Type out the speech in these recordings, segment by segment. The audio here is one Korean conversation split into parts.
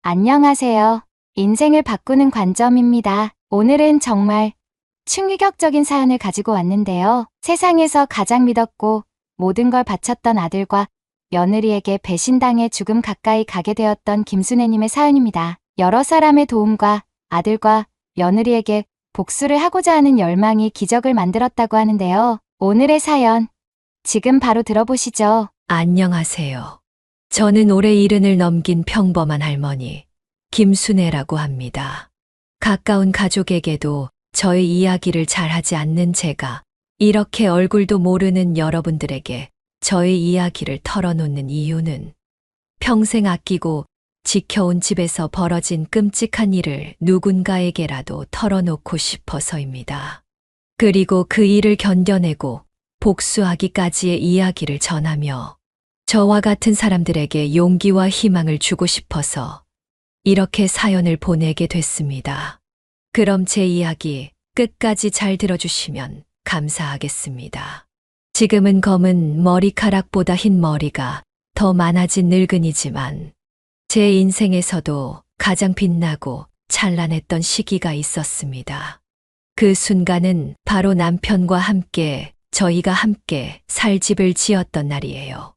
안녕하세요. 인생을 바꾸는 관점입니다. 오늘은 정말 충격적인 사연을 가지고 왔는데요. 세상에서 가장 믿었고 모든 걸 바쳤던 아들과 며느리에게 배신당해 죽음 가까이 가게 되었던 김순애님의 사연입니다. 여러 사람의 도움과 아들과 며느리에게 복수를 하고자 하는 열망이 기적을 만들었다고 하는데요. 오늘의 사연, 지금 바로 들어보시죠. 안녕하세요. 저는 올해 70을 넘긴 평범한 할머니, 김순애라고 합니다. 가까운 가족에게도 저의 이야기를 잘하지 않는 제가 이렇게 얼굴도 모르는 여러분들에게 저의 이야기를 털어놓는 이유는 평생 아끼고 지켜온 집에서 벌어진 끔찍한 일을 누군가에게라도 털어놓고 싶어서입니다. 그리고 그 일을 견뎌내고 복수하기까지의 이야기를 전하며 저와 같은 사람들에게 용기와 희망을 주고 싶어서 이렇게 사연을 보내게 됐습니다. 그럼 제 이야기 끝까지 잘 들어주시면 감사하겠습니다. 지금은 검은 머리카락보다 흰 머리가 더 많아진 늙은이지만 제 인생에서도 가장 빛나고 찬란했던 시기가 있었습니다. 그 순간은 바로 남편과 함께 저희가 함께 살 집을 지었던 날이에요.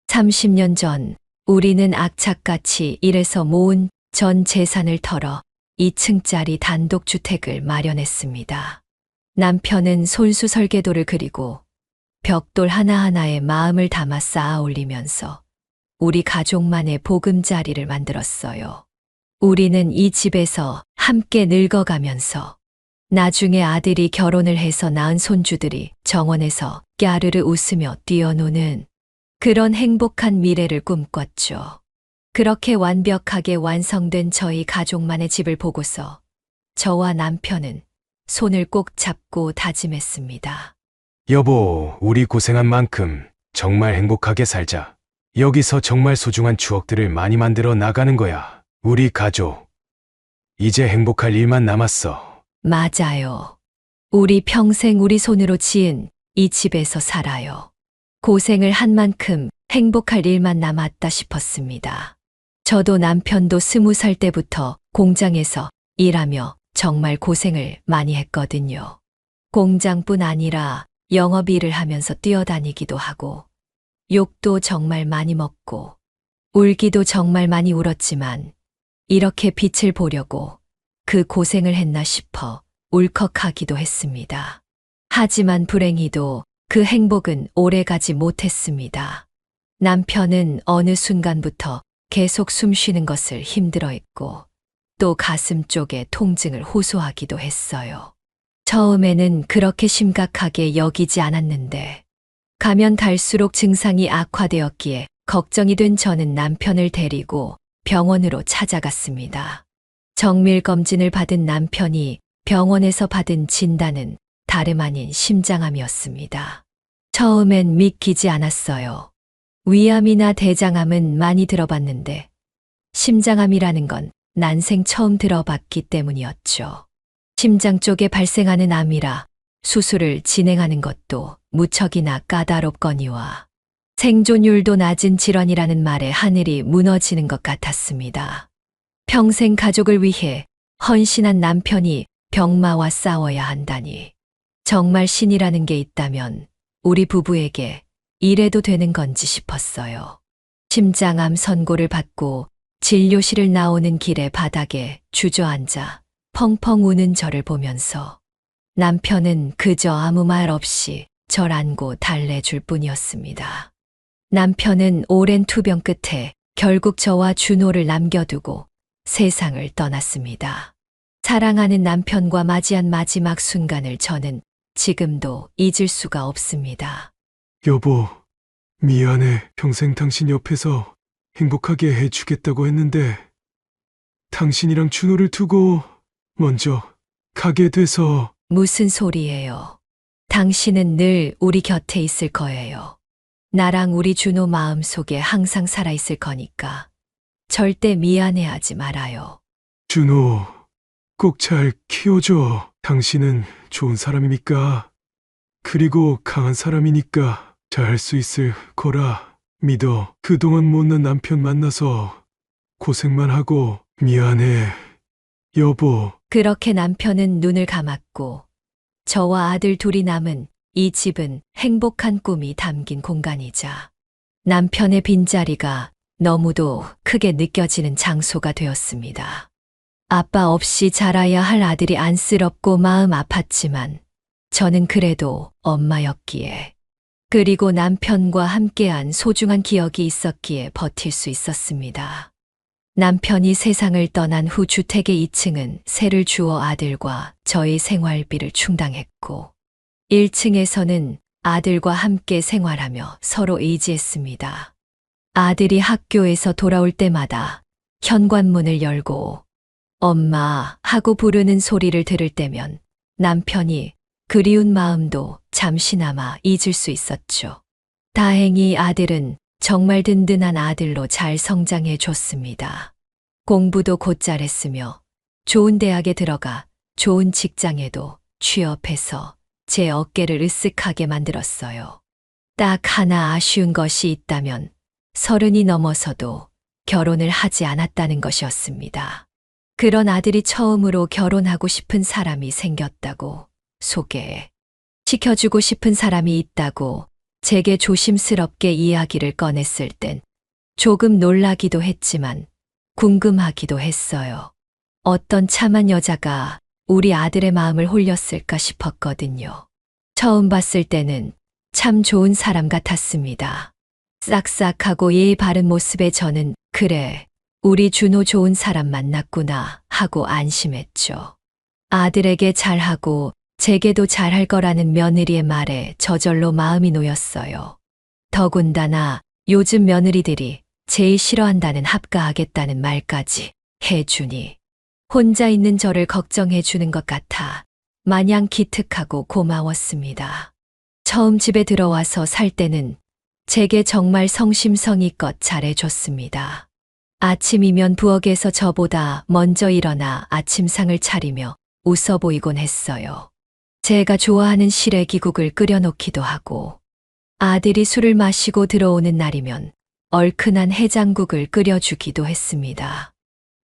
30년 전 우리는 악착같이 일해서 모은 전 재산을 털어 2층짜리 단독주택을 마련했습니다. 남편은 손수 설계도를 그리고 벽돌 하나하나에 마음을 담아 쌓아 올리면서 우리 가족만의 보금자리를 만들었어요. 우리는 이 집에서 함께 늙어가면서 나중에 아들이 결혼을 해서 낳은 손주들이 정원에서 까르르 웃으며 뛰어노는 그런 행복한 미래를 꿈꿨죠. 그렇게 완벽하게 완성된 저희 가족만의 집을 보고서 저와 남편은 손을 꼭 잡고 다짐했습니다. 여보, 우리 고생한 만큼 정말 행복하게 살자. 여기서 정말 소중한 추억들을 많이 만들어 나가는 거야. 우리 가족. 이제 행복할 일만 남았어. 맞아요. 우리 평생 우리 손으로 지은 이 집에서 살아요. 고생을 한 만큼 행복할 일만 남았다 싶었습니다. 저도 남편도 20살 때부터 공장에서 일하며 정말 고생을 많이 했거든요. 공장뿐 아니라 영업일을 하면서 뛰어다니기도 하고 욕도 정말 많이 먹고 울기도 정말 많이 울었지만 이렇게 빛을 보려고 그 고생을 했나 싶어 울컥하기도 했습니다. 하지만 불행히도 그 행복은 오래가지 못했습니다. 남편은 어느 순간부터 계속 숨 쉬는 것을 힘들어했고 또 가슴 쪽에 통증을 호소하기도 했어요. 처음에는 그렇게 심각하게 여기지 않았는데 가면 갈수록 증상이 악화되었기에 걱정이 된 저는 남편을 데리고 병원으로 찾아갔습니다. 정밀검진을 받은 남편이 병원에서 받은 진단은 다름 아닌 심장암이었습니다. 처음엔 믿기지 않았어요. 위암이나 대장암은 많이 들어봤는데 심장암이라는 건 난생 처음 들어봤기 때문이었죠. 심장 쪽에 발생하는 암이라 수술을 진행하는 것도 무척이나 까다롭거니와 생존율도 낮은 질환이라는 말에 하늘이 무너지는 것 같았습니다. 평생 가족을 위해 헌신한 남편이 병마와 싸워야 한다니. 정말 신이라는 게 있다면 우리 부부에게 이래도 되는 건지 싶었어요. 심장암 선고를 받고 진료실을 나오는 길에 바닥에 주저앉아 펑펑 우는 저를 보면서 남편은 그저 아무 말 없이 절 안고 달래줄 뿐이었습니다. 남편은 오랜 투병 끝에 결국 저와 준호를 남겨두고 세상을 떠났습니다. 사랑하는 남편과 맞이한 마지막 순간을 저는 지금도 잊을 수가 없습니다. 여보, 미안해. 평생 당신 옆에서 행복하게 해주겠다고 했는데 당신이랑 준호를 두고 먼저 가게 돼서. 무슨 소리예요? 당신은 늘 우리 곁에 있을 거예요. 나랑 우리 준호 마음속에 항상 살아있을 거니까 절대 미안해하지 말아요. 준호, 꼭 잘 키워줘. 당신은 좋은 사람이니까. 그리고 강한 사람이니까 잘할 수 있을 거라 믿어. 그동안 못난 남편 만나서 고생만 하고 미안해, 여보. 그렇게 남편은 눈을 감았고 저와 아들 둘이 남은 이 집은 행복한 꿈이 담긴 공간이자 남편의 빈자리가 너무도 크게 느껴지는 장소가 되었습니다. 아빠 없이 자라야 할 아들이 안쓰럽고 마음 아팠지만 저는 그래도 엄마였기에 그리고 남편과 함께한 소중한 기억이 있었기에 버틸 수 있었습니다. 남편이 세상을 떠난 후 주택의 2층은 세를 주어 아들과 저의 생활비를 충당했고 1층에서는 아들과 함께 생활하며 서로 의지했습니다. 아들이 학교에서 돌아올 때마다 현관문을 열고 엄마 하고 부르는 소리를 들을 때면 남편이 그리운 마음도 잠시나마 잊을 수 있었죠. 다행히 아들은 정말 든든한 아들로 잘 성장해 줬습니다. 공부도 곧잘 했으며 좋은 대학에 들어가 좋은 직장에도 취업해서 제 어깨를 으쓱하게 만들었어요. 딱 하나 아쉬운 것이 있다면 30이 넘어서도 결혼을 하지 않았다는 것이었습니다. 그런 아들이 처음으로 결혼하고 싶은 사람이 생겼다고 소개해 시켜주고 싶은 사람이 있다고 제게 조심스럽게 이야기를 꺼냈을 땐 조금 놀라기도 했지만 궁금하기도 했어요. 어떤 참한 여자가 우리 아들의 마음을 홀렸을까 싶었거든요. 처음 봤을 때는 참 좋은 사람 같았습니다. 싹싹하고 예의 바른 모습에 저는 그래, 우리 준호 좋은 사람 만났구나 하고 안심했죠. 아들에게 잘하고 제게도 잘할 거라는 며느리의 말에 저절로 마음이 놓였어요. 더군다나 요즘 며느리들이 제일 싫어한다는 합가하겠다는 말까지 해주니 혼자 있는 저를 걱정해 주는 것 같아 마냥 기특하고 고마웠습니다. 처음 집에 들어와서 살 때는 제게 정말 성심성의껏 잘해줬습니다. 아침이면 부엌에서 저보다 먼저 일어나 아침상을 차리며 웃어 보이곤 했어요. 제가 좋아하는 시래기국을 끓여놓기도 하고 아들이 술을 마시고 들어오는 날이면 얼큰한 해장국을 끓여주기도 했습니다.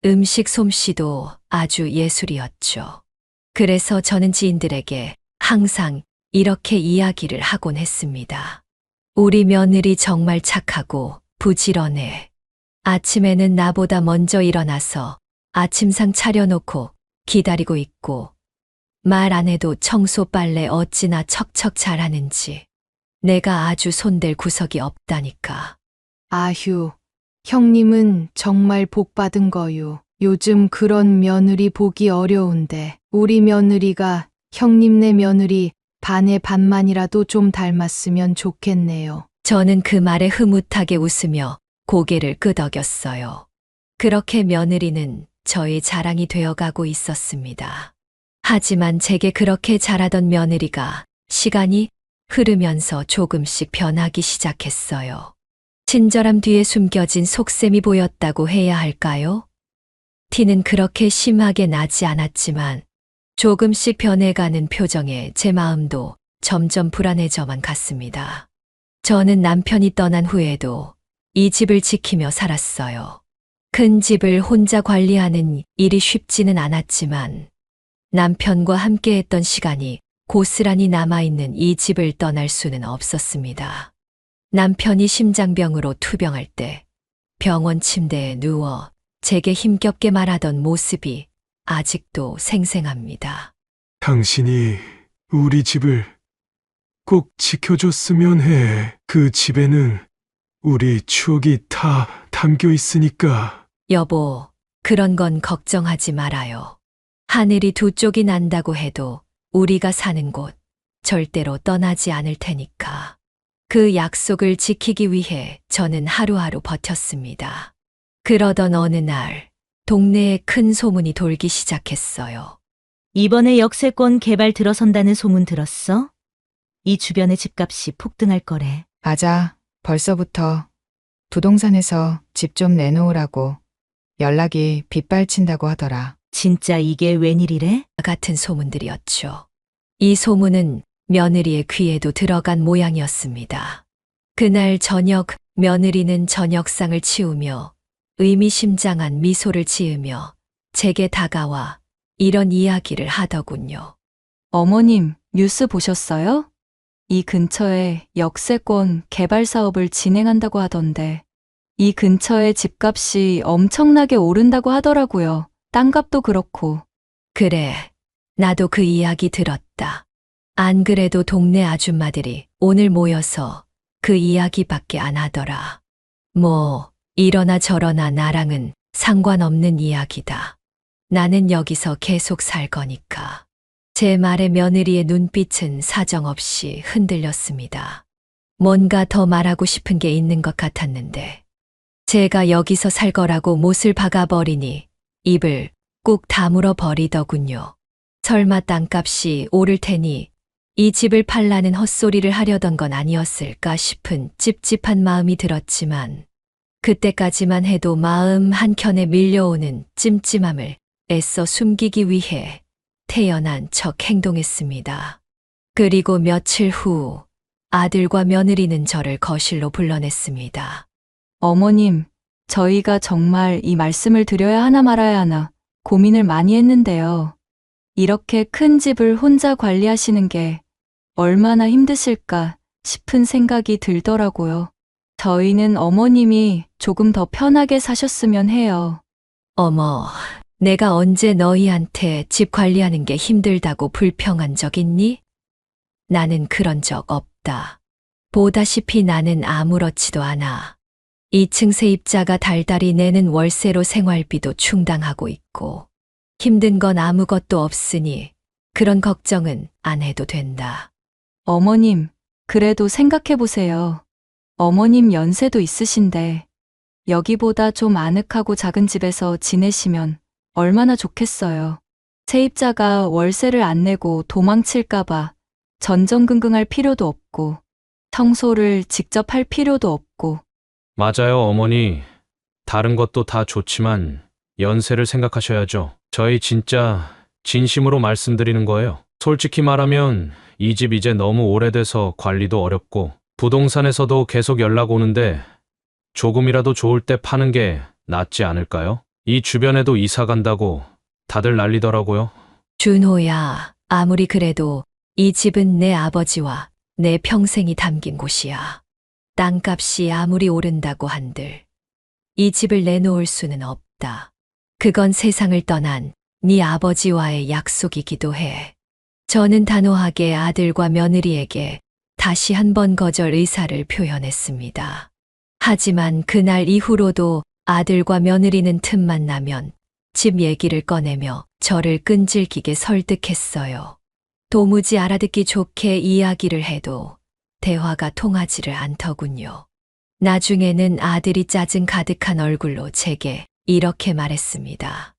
음식 솜씨도 아주 예술이었죠. 그래서 저는 지인들에게 항상 이렇게 이야기를 하곤 했습니다. 우리 며느리 정말 착하고 부지런해. 아침에는 나보다 먼저 일어나서 아침상 차려놓고 기다리고 있고 말 안 해도 청소 빨래 어찌나 척척 잘하는지 내가 아주 손댈 구석이 없다니까. 아휴, 형님은 정말 복 받은 거요. 요즘 그런 며느리 보기 어려운데 우리 며느리가 형님네 며느리 반의 반만이라도 좀 닮았으면 좋겠네요. 저는 그 말에 흐뭇하게 웃으며 고개를 끄덕였어요. 그렇게 며느리는 저의 자랑이 되어가고 있었습니다. 하지만 제게 그렇게 잘하던 며느리가 시간이 흐르면서 조금씩 변하기 시작했어요. 친절함 뒤에 숨겨진 속셈이 보였다고 해야 할까요? 티는 그렇게 심하게 나지 않았지만 조금씩 변해가는 표정에 제 마음도 점점 불안해져만 갔습니다. 저는 남편이 떠난 후에도 이 집을 지키며 살았어요. 큰 집을 혼자 관리하는 일이 쉽지는 않았지만 남편과 함께했던 시간이 고스란히 남아있는 이 집을 떠날 수는 없었습니다. 남편이 심장병으로 투병할 때 병원 침대에 누워 제게 힘겹게 말하던 모습이 아직도 생생합니다. 당신이 우리 집을 꼭 지켜줬으면 해. 그 집에는 우리 추억이 다 담겨 있으니까. 여보, 그런 건 걱정하지 말아요. 하늘이 두 쪽이 난다고 해도 우리가 사는 곳 절대로 떠나지 않을 테니까. 그 약속을 지키기 위해 저는 하루하루 버텼습니다. 그러던 어느 날 동네에 큰 소문이 돌기 시작했어요. 이번에 역세권 개발 들어선다는 소문 들었어? 이 주변의 집값이 폭등할 거래. 맞아. 벌써부터 부동산에서 집 좀 내놓으라고 연락이 빗발친다고 하더라. 진짜 이게 웬일이래? 같은 소문들이었죠. 이 소문은 며느리의 귀에도 들어간 모양이었습니다. 그날 저녁 며느리는 저녁상을 치우며 의미심장한 미소를 지으며 제게 다가와 이런 이야기를 하더군요. 어머님, 뉴스 보셨어요? 이 근처에 역세권 개발 사업을 진행한다고 하던데, 이 근처에 집값이 엄청나게 오른다고 하더라고요. 땅값도 그렇고. 그래, 나도 그 이야기 들었다. 안 그래도 동네 아줌마들이 오늘 모여서 그 이야기밖에 안 하더라. 뭐, 이러나 저러나 나랑은 상관없는 이야기다. 나는 여기서 계속 살 거니까. 제 말에 며느리의 눈빛은 사정없이 흔들렸습니다. 뭔가 더 말하고 싶은 게 있는 것 같았는데, 제가 여기서 살 거라고 못을 박아버리니 입을 꾹 다물어 버리더군요. 설마 땅값이 오를 테니 이 집을 팔라는 헛소리를 하려던 건 아니었을까 싶은 찝찝한 마음이 들었지만, 그때까지만 해도 마음 한켠에 밀려오는 찜찜함을 애써 숨기기 위해 태연한 척 행동했습니다. 그리고 며칠 후 아들과 며느리는 저를 거실로 불러냈습니다. 어머님, 저희가 정말 이 말씀을 드려야 하나 말아야 하나 고민을 많이 했는데요. 이렇게 큰 집을 혼자 관리하시는 게 얼마나 힘드실까 싶은 생각이 들더라고요. 저희는 어머님이 조금 더 편하게 사셨으면 해요. 어머, 내가 언제 너희한테 집 관리하는 게 힘들다고 불평한 적 있니? 나는 그런 적 없다. 보다시피 나는 아무렇지도 않아. 2층 세입자가 달달이 내는 월세로 생활비도 충당하고 있고, 힘든 건 아무것도 없으니 그런 걱정은 안 해도 된다. 어머님, 그래도 생각해 보세요. 어머님 연세도 있으신데 여기보다 좀 아늑하고 작은 집에서 지내시면 얼마나 좋겠어요. 세입자가 월세를 안 내고 도망칠까봐 전전긍긍할 필요도 없고, 청소를 직접 할 필요도 없고. 맞아요, 어머니. 다른 것도 다 좋지만 연세를 생각하셔야죠. 저희 진짜 진심으로 말씀드리는 거예요. 솔직히 말하면 이 집 이제 너무 오래돼서 관리도 어렵고, 부동산에서도 계속 연락 오는데 조금이라도 좋을 때 파는 게 낫지 않을까요? 이 주변에도 이사 간다고 다들 난리더라고요. 준호야, 아무리 그래도 이 집은 내 아버지와 내 평생이 담긴 곳이야. 땅값이 아무리 오른다고 한들 이 집을 내놓을 수는 없다. 그건 세상을 떠난 네 아버지와의 약속이기도 해. 저는 단호하게 아들과 며느리에게 다시 한번 거절 의사를 표현했습니다. 하지만 그날 이후로도 아들과 며느리는 틈만 나면 집 얘기를 꺼내며 저를 끈질기게 설득했어요. 도무지 알아듣기 좋게 이야기를 해도 대화가 통하지를 않더군요. 나중에는 아들이 짜증 가득한 얼굴로 제게 이렇게 말했습니다.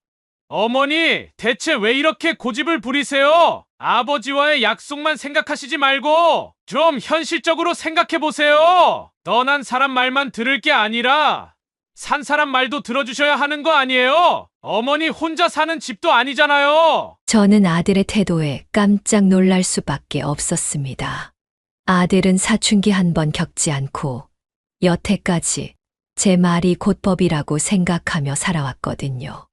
어머니, 대체 왜 이렇게 고집을 부리세요? 아버지와의 약속만 생각하시지 말고 좀 현실적으로 생각해 보세요. 떠난 사람 말만 들을 게 아니라 산 사람 말도 들어주셔야 하는 거 아니에요? 어머니 혼자 사는 집도 아니잖아요. 저는 아들의 태도에 깜짝 놀랄 수밖에 없었습니다. 아들은 사춘기 한 번 겪지 않고 여태까지 제 말이 곧 법이라고 생각하며 살아왔거든요.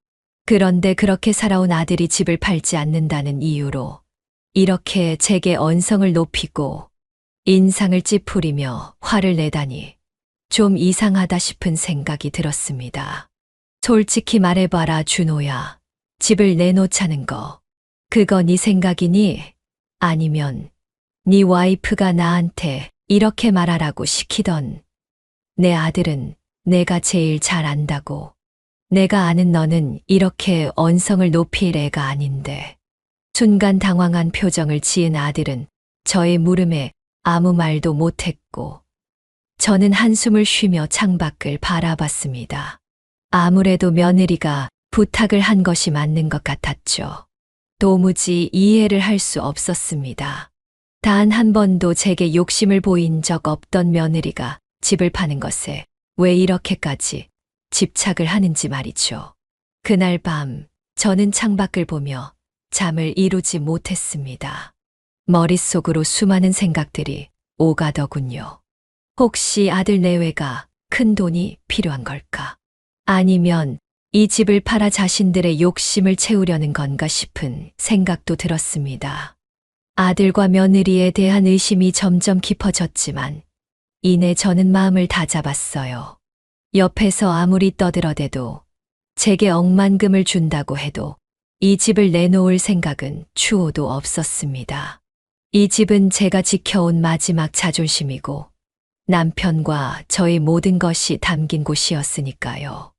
그런데 그렇게 살아온 아들이 집을 팔지 않는다는 이유로 이렇게 제게 언성을 높이고 인상을 찌푸리며 화를 내다니 좀 이상하다 싶은 생각이 들었습니다. 솔직히 말해봐라, 준호야. 집을 내놓자는 거. 그거 네 생각이니? 아니면 네 와이프가 나한테 이렇게 말하라고 시키던. 내 아들은 내가 제일 잘 안다고. 내가 아는 너는 이렇게 언성을 높일 애가 아닌데. 순간 당황한 표정을 지은 아들은 저의 물음에 아무 말도 못했고, 저는 한숨을 쉬며 창밖을 바라봤습니다. 아무래도 며느리가 부탁을 한 것이 맞는 것 같았죠. 도무지 이해를 할 수 없었습니다. 단 한 번도 제게 욕심을 보인 적 없던 며느리가 집을 파는 것에 왜 이렇게까지 집착을 하는지 말이죠. 그날 밤 저는 창밖을 보며 잠을 이루지 못했습니다. 머릿속으로 수많은 생각들이 오가더군요. 혹시 아들 내외가 큰 돈이 필요한 걸까? 아니면 이 집을 팔아 자신들의 욕심을 채우려는 건가 싶은 생각도 들었습니다. 아들과 며느리에 대한 의심이 점점 깊어졌지만 이내 저는 마음을 다잡았어요. 옆에서 아무리 떠들어대도 제게 억만금을 준다고 해도 이 집을 내놓을 생각은 추호도 없었습니다. 이 집은 제가 지켜온 마지막 자존심이고 남편과 저의 모든 것이 담긴 곳이었으니까요.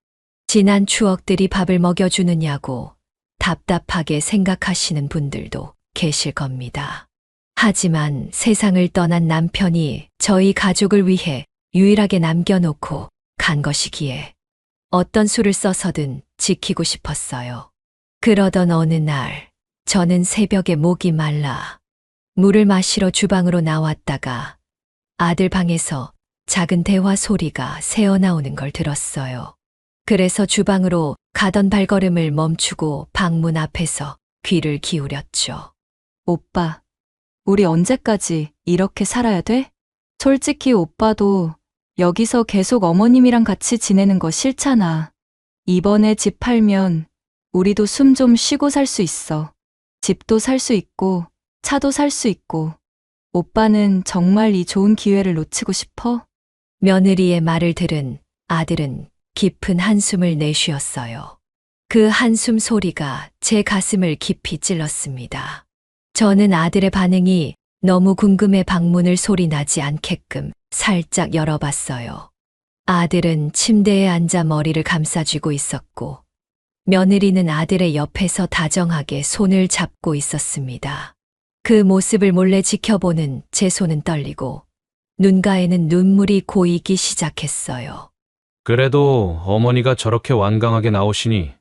지난 추억들이 밥을 먹여주느냐고 답답하게 생각하시는 분들도 계실 겁니다. 하지만 세상을 떠난 남편이 저희 가족을 위해 유일하게 남겨놓고 간 것이기에 어떤 수를 써서든 지키고 싶었어요. 그러던 어느 날 저는 새벽에 목이 말라 물을 마시러 주방으로 나왔다가 아들 방에서 작은 대화 소리가 새어나오는 걸 들었어요. 그래서 주방으로 가던 발걸음을 멈추고 방문 앞에서 귀를 기울였죠. 오빠, 우리 언제까지 이렇게 살아야 돼? 솔직히 오빠도 여기서 계속 어머님이랑 같이 지내는 거 싫잖아. 이번에 집 팔면 우리도 숨 좀 쉬고 살 수 있어. 집도 살 수 있고 차도 살 수 있고. 오빠는 정말 이 좋은 기회를 놓치고 싶어? 며느리의 말을 들은 아들은 깊은 한숨을 내쉬었어요. 그 한숨 소리가 제 가슴을 깊이 찔렀습니다. 저는 아들의 반응이 너무 궁금해 방문을 소리나지 않게끔 살짝 열어봤어요. 아들은 침대에 앉아 머리를 감싸쥐고 있었고 며느리는 아들의 옆에서 다정하게 손을 잡고 있었습니다. 그 모습을 몰래 지켜보는 제 손은 떨리고 눈가에는 눈물이 고이기 시작했어요. 그래도 어머니가 저렇게 완강하게 나오시니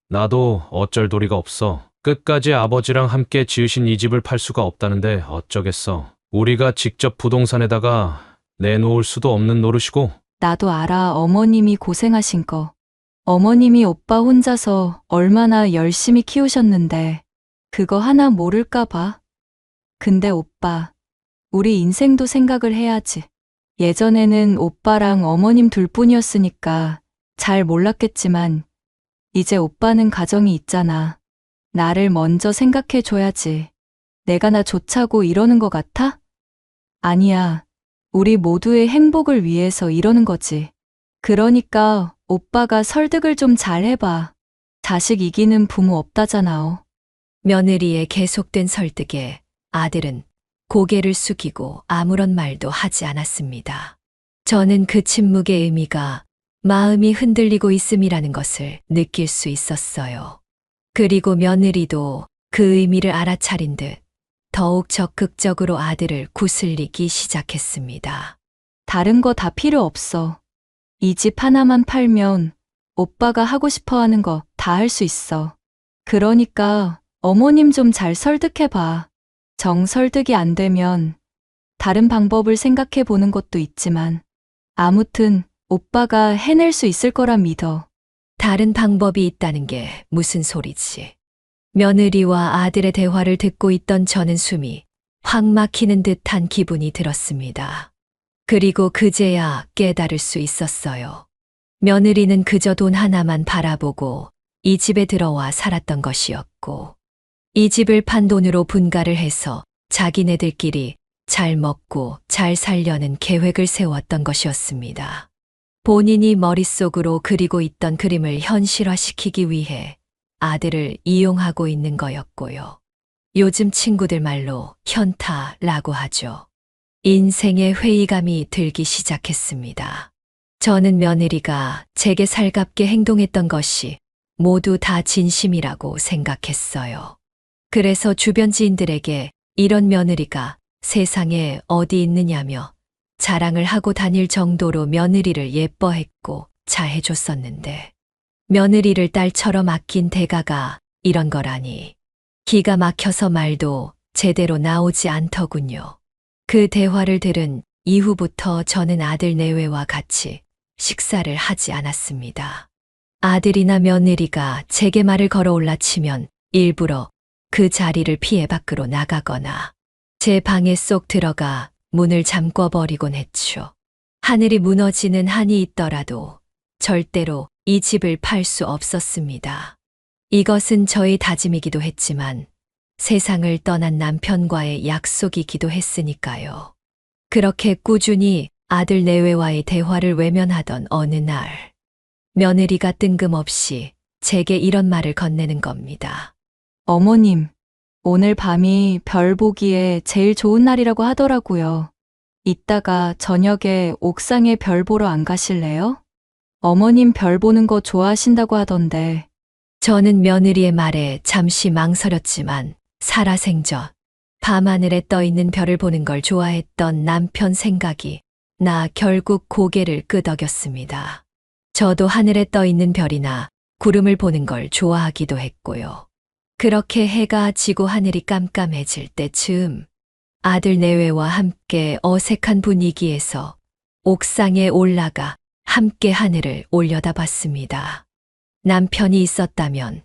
나도 어쩔 도리가 없어. 끝까지 아버지랑 함께 지으신 이 집을 팔 수가 없다는데 어쩌겠어. 우리가 직접 부동산에다가 내놓을 수도 없는 노릇이고. 나도 알아, 어머님이 고생하신 거. 어머님이 오빠 혼자서 얼마나 열심히 키우셨는데 그거 하나 모를까 봐. 근데 오빠, 우리 인생도 생각을 해야지. 예전에는 오빠랑 어머님 둘뿐이었으니까 잘 몰랐겠지만 이제 오빠는 가정이 있잖아. 나를 먼저 생각해 줘야지. 내가 나 좋자고 이러는 것 같아? 아니야. 우리 모두의 행복을 위해서 이러는 거지. 그러니까 오빠가 설득을 좀 잘 해봐. 자식 이기는 부모 없다잖아. 며느리의 계속된 설득에 아들은 고개를 숙이고 아무런 말도 하지 않았습니다. 저는 그 침묵의 의미가 마음이 흔들리고 있음이라는 것을 느낄 수 있었어요. 그리고 며느리도 그 의미를 알아차린 듯 더욱 적극적으로 아들을 구슬리기 시작했습니다. 다른 거 다 필요 없어. 이 집 하나만 팔면 오빠가 하고 싶어 하는 거 다 할 수 있어. 그러니까 어머님 좀 잘 설득해봐. 정 설득이 안 되면 다른 방법을 생각해 보는 것도 있지만 아무튼 오빠가 해낼 수 있을 거라 믿어. 다른 방법이 있다는 게 무슨 소리지? 며느리와 아들의 대화를 듣고 있던 저는 숨이 확 막히는 듯한 기분이 들었습니다. 그리고 그제야 깨달을 수 있었어요. 며느리는 그저 돈 하나만 바라보고 이 집에 들어와 살았던 것이었고, 이 집을 판 돈으로 분가를 해서 자기네들끼리 잘 먹고 잘 살려는 계획을 세웠던 것이었습니다. 본인이 머릿속으로 그리고 있던 그림을 현실화시키기 위해 아들을 이용하고 있는 거였고요. 요즘 친구들 말로 현타라고 하죠. 인생의 회의감이 들기 시작했습니다. 저는 며느리가 제게 살갑게 행동했던 것이 모두 다 진심이라고 생각했어요. 그래서 주변 지인들에게 이런 며느리가 세상에 어디 있느냐며 자랑을 하고 다닐 정도로 며느리를 예뻐했고 잘해줬었는데, 며느리를 딸처럼 아낀 대가가 이런 거라니 기가 막혀서 말도 제대로 나오지 않더군요. 그 대화를 들은 이후부터 저는 아들 내외와 같이 식사를 하지 않았습니다. 아들이나 며느리가 제게 말을 걸어 올라치면 일부러 그 자리를 피해 밖으로 나가거나 제 방에 쏙 들어가 문을 잠궈버리곤 했죠. 하늘이 무너지는 한이 있더라도 절대로 이 집을 팔 수 없었습니다. 이것은 저의 다짐이기도 했지만 세상을 떠난 남편과의 약속이기도 했으니까요. 그렇게 꾸준히 아들 내외와의 대화를 외면하던 어느 날, 며느리가 뜬금없이 제게 이런 말을 건네는 겁니다. 어머님, 오늘 밤이 별 보기에 제일 좋은 날이라고 하더라고요. 이따가 저녁에 옥상에 별 보러 안 가실래요? 어머님 별 보는 거 좋아하신다고 하던데. 저는 며느리의 말에 잠시 망설였지만 살아생전 밤하늘에 떠있는 별을 보는 걸 좋아했던 남편 생각이 나 결국 고개를 끄덕였습니다. 저도 하늘에 떠있는 별이나 구름을 보는 걸 좋아하기도 했고요. 그렇게 해가 지고 하늘이 깜깜해질 때쯤 아들 내외와 함께 어색한 분위기에서 옥상에 올라가 함께 하늘을 올려다봤습니다. 남편이 있었다면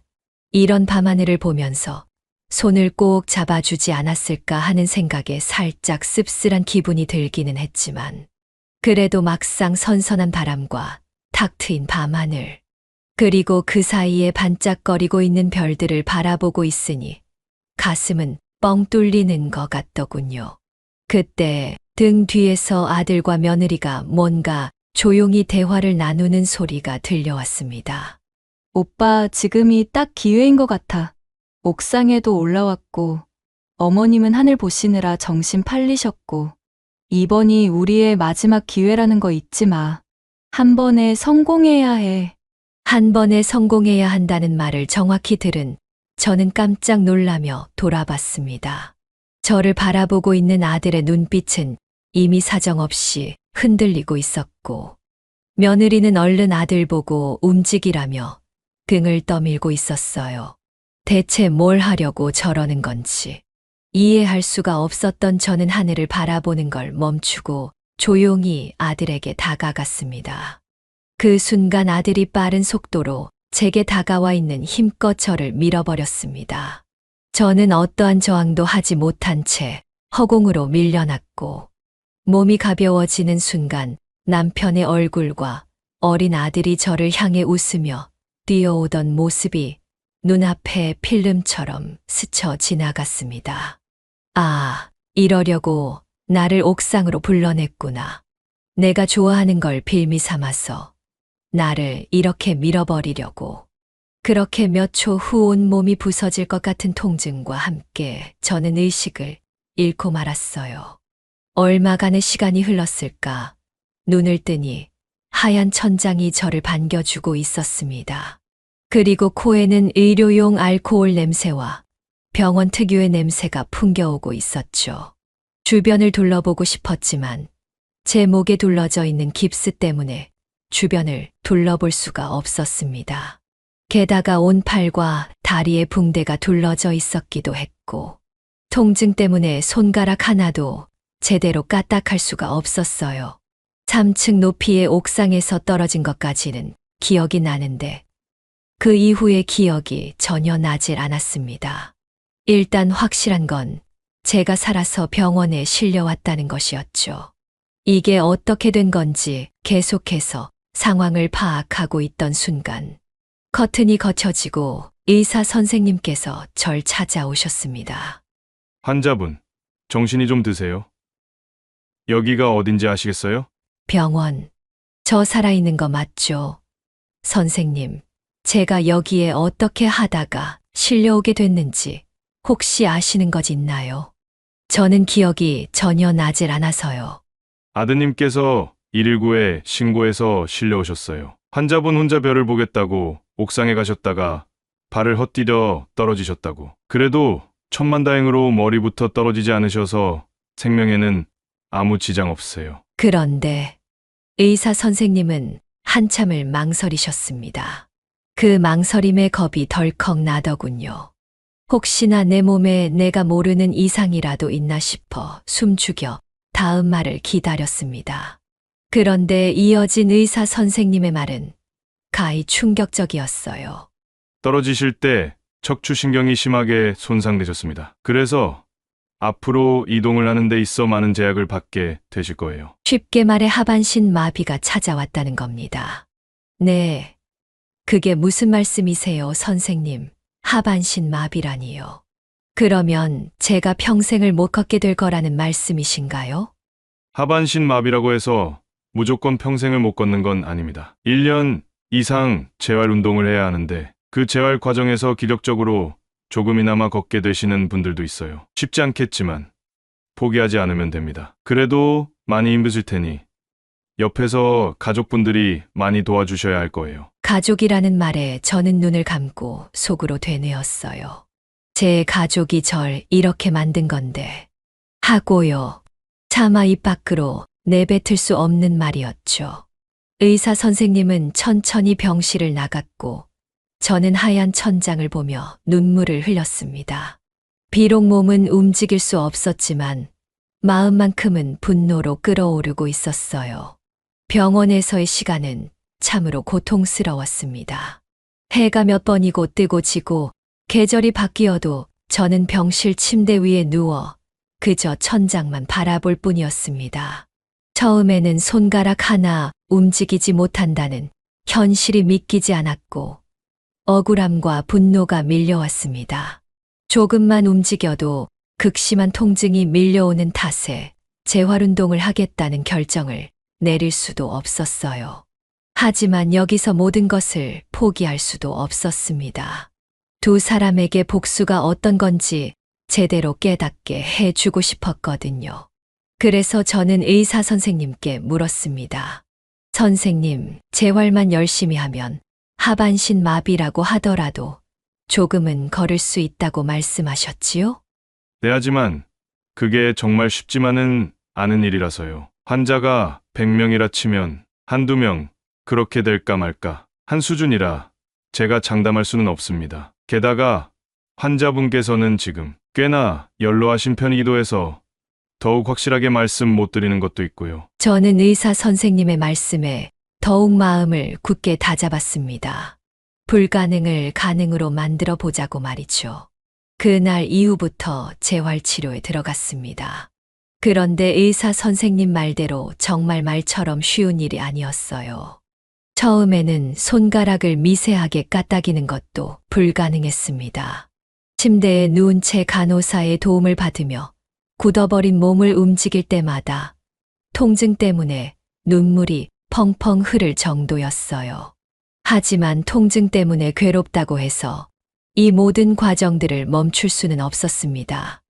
이런 밤하늘을 보면서 손을 꼭 잡아주지 않았을까 하는 생각에 살짝 씁쓸한 기분이 들기는 했지만 그래도 막상 선선한 바람과 탁 트인 밤하늘 그리고 그 사이에 반짝거리고 있는 별들을 바라보고 있으니 가슴은 뻥 뚫리는 것 같더군요. 그때 등 뒤에서 아들과 며느리가 뭔가 조용히 대화를 나누는 소리가 들려왔습니다. 오빠 지금이 딱 기회인 것 같아. 옥상에도 올라왔고, 어머님은 하늘 보시느라 정신 팔리셨고, 이번이 우리의 마지막 기회라는 거 잊지 마. 한 번에 성공해야 해. 한 번에 성공해야 한다는 말을 정확히 들은 저는 깜짝 놀라며 돌아봤습니다. 저를 바라보고 있는 아들의 눈빛은 이미 사정없이 흔들리고 있었고, 며느리는 얼른 아들 보고 움직이라며 등을 떠밀고 있었어요. 대체 뭘 하려고 저러는 건지 이해할 수가 없었던 저는 하늘을 바라보는 걸 멈추고 조용히 아들에게 다가갔습니다. 그 순간 아들이 빠른 속도로 제게 다가와 있는 힘껏 저를 밀어버렸습니다. 저는 어떠한 저항도 하지 못한 채 허공으로 밀려났고 몸이 가벼워지는 순간 남편의 얼굴과 어린 아들이 저를 향해 웃으며 뛰어오던 모습이 눈앞에 필름처럼 스쳐 지나갔습니다. 아, 이러려고 나를 옥상으로 불러냈구나. 내가 좋아하는 걸 빌미 삼아서 나를 이렇게 밀어버리려고. 그렇게 몇 초 후 온 몸이 부서질 것 같은 통증과 함께 저는 의식을 잃고 말았어요. 얼마간의 시간이 흘렀을까? 눈을 뜨니 하얀 천장이 저를 반겨주고 있었습니다. 그리고 코에는 의료용 알코올 냄새와 병원 특유의 냄새가 풍겨오고 있었죠. 주변을 둘러보고 싶었지만 제 목에 둘러져 있는 깁스 때문에 주변을 둘러볼 수가 없었습니다. 게다가 온 팔과 다리에 붕대가 둘러져 있었기도 했고 통증 때문에 손가락 하나도 제대로 까딱할 수가 없었어요. 3층 높이의 옥상에서 떨어진 것까지는 기억이 나는데 그 이후의 기억이 전혀 나질 않았습니다. 일단 확실한 건 제가 살아서 병원에 실려왔다는 것이었죠. 이게 어떻게 된 건지 계속해서 상황을 파악하고 있던 순간 커튼이 거쳐지고 의사 선생님께서 절 찾아오셨습니다. 환자분, 정신이 좀 드세요? 여기가 어딘지 아시겠어요? 병원. 저 살아있는 거 맞죠? 선생님, 제가 여기에 어떻게 하다가 실려오게 됐는지 혹시 아시는 것 있나요? 저는 기억이 전혀 나질 않아서요. 아드님께서 119에 신고해서 실려오셨어요. 환자분 혼자 별을 보겠다고 옥상에 가셨다가 발을 헛디뎌 떨어지셨다고. 그래도 천만다행으로 머리부터 떨어지지 않으셔서 생명에는 아무 지장 없으세요. 그런데 의사 선생님은 한참을 망설이셨습니다. 그 망설임에 겁이 덜컥 나더군요. 혹시나 내 몸에 내가 모르는 이상이라도 있나 싶어 숨죽여 다음 말을 기다렸습니다. 그런데 이어진 의사 선생님의 말은 가히 충격적이었어요. 떨어지실 때 척추신경이 심하게 손상되셨습니다. 그래서 앞으로 이동을 하는 데 있어 많은 제약을 받게 되실 거예요. 쉽게 말해 하반신 마비가 찾아왔다는 겁니다. 네, 그게 무슨 말씀이세요, 선생님? 하반신 마비라니요. 그러면 제가 평생을 못 걷게 될 거라는 말씀이신가요? 하반신 마비라고 해서 무조건 평생을 못 걷는 건 아닙니다. 1년 이상 재활 운동을 해야 하는데 그 재활 과정에서 기력적으로 조금이나마 걷게 되시는 분들도 있어요. 쉽지 않겠지만 포기하지 않으면 됩니다. 그래도 많이 힘드실 테니 옆에서 가족분들이 많이 도와주셔야 할 거예요. 가족이라는 말에 저는 눈을 감고 속으로 되뇌었어요. 제 가족이 절 이렇게 만든 건데. 하고요. 차마 입 밖으로 내뱉을 수 없는 말이었죠. 의사 선생님은 천천히 병실을 나갔고 저는 하얀 천장을 보며 눈물을 흘렸습니다. 비록 몸은 움직일 수 없었지만 마음만큼은 분노로 끓어오르고 있었어요. 병원에서의 시간은 참으로 고통스러웠습니다. 해가 몇 번이고 뜨고 지고 계절이 바뀌어도 저는 병실 침대 위에 누워 그저 천장만 바라볼 뿐이었습니다. 처음에는 손가락 하나 움직이지 못한다는 현실이 믿기지 않았고 억울함과 분노가 밀려왔습니다. 조금만 움직여도 극심한 통증이 밀려오는 탓에 재활운동을 하겠다는 결정을 내릴 수도 없었어요. 하지만 여기서 모든 것을 포기할 수도 없었습니다. 두 사람에게 복수가 어떤 건지 제대로 깨닫게 해주고 싶었거든요. 그래서 저는 의사 선생님께 물었습니다. 선생님, 재활만 열심히 하면 하반신 마비라고 하더라도 조금은 걸을 수 있다고 말씀하셨지요? 네, 하지만 그게 정말 쉽지만은 않은 일이라서요. 환자가 100명이라 치면 한두 명 그렇게 될까 말까 한 수준이라 제가 장담할 수는 없습니다. 게다가 환자분께서는 지금 꽤나 연로하신 편이기도 해서 더욱 확실하게 말씀 못 드리는 것도 있고요. 저는 의사 선생님의 말씀에 더욱 마음을 굳게 다잡았습니다. 불가능을 가능으로 만들어 보자고 말이죠. 그날 이후부터 재활치료에 들어갔습니다. 그런데 의사 선생님 말대로 정말 말처럼 쉬운 일이 아니었어요. 처음에는 손가락을 미세하게 까딱이는 것도 불가능했습니다. 침대에 누운 채 간호사의 도움을 받으며 굳어버린 몸을 움직일 때마다 통증 때문에 눈물이 펑펑 흐를 정도였어요. 하지만 통증 때문에 괴롭다고 해서 이 모든 과정들을 멈출 수는 없었습니다.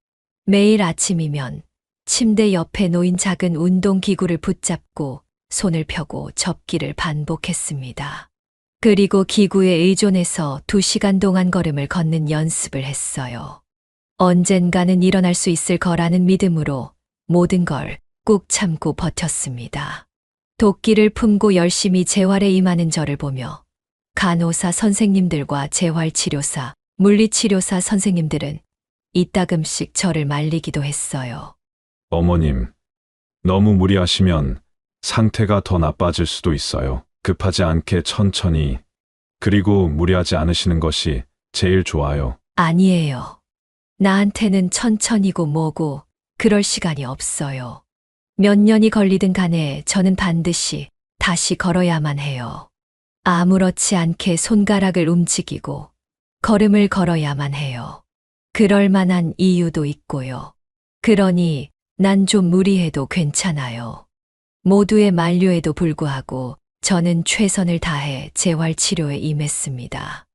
매일 아침이면 침대 옆에 놓인 작은 운동기구를 붙잡고 손을 펴고 접기를 반복했습니다. 그리고 기구에 의존해서 2시간 동안 걸음을 걷는 연습을 했어요. 언젠가는 일어날 수 있을 거라는 믿음으로 모든 걸 꾹 참고 버텼습니다. 도끼를 품고 열심히 재활에 임하는 저를 보며 간호사 선생님들과 재활치료사, 물리치료사 선생님들은 이따금씩 저를 말리기도 했어요. 어머님, 너무 무리하시면 상태가 더 나빠질 수도 있어요. 급하지 않게 천천히, 그리고 무리하지 않으시는 것이 제일 좋아요. 아니에요. 나한테는 천천히고 뭐고 그럴 시간이 없어요. 몇 년이 걸리든 간에 저는 반드시 다시 걸어야만 해요. 아무렇지 않게 손가락을 움직이고 걸음을 걸어야만 해요. 그럴 만한 이유도 있고요. 그러니 난 좀 무리해도 괜찮아요. 모두의 만류에도 불구하고 저는 최선을 다해 재활치료에 임했습니다.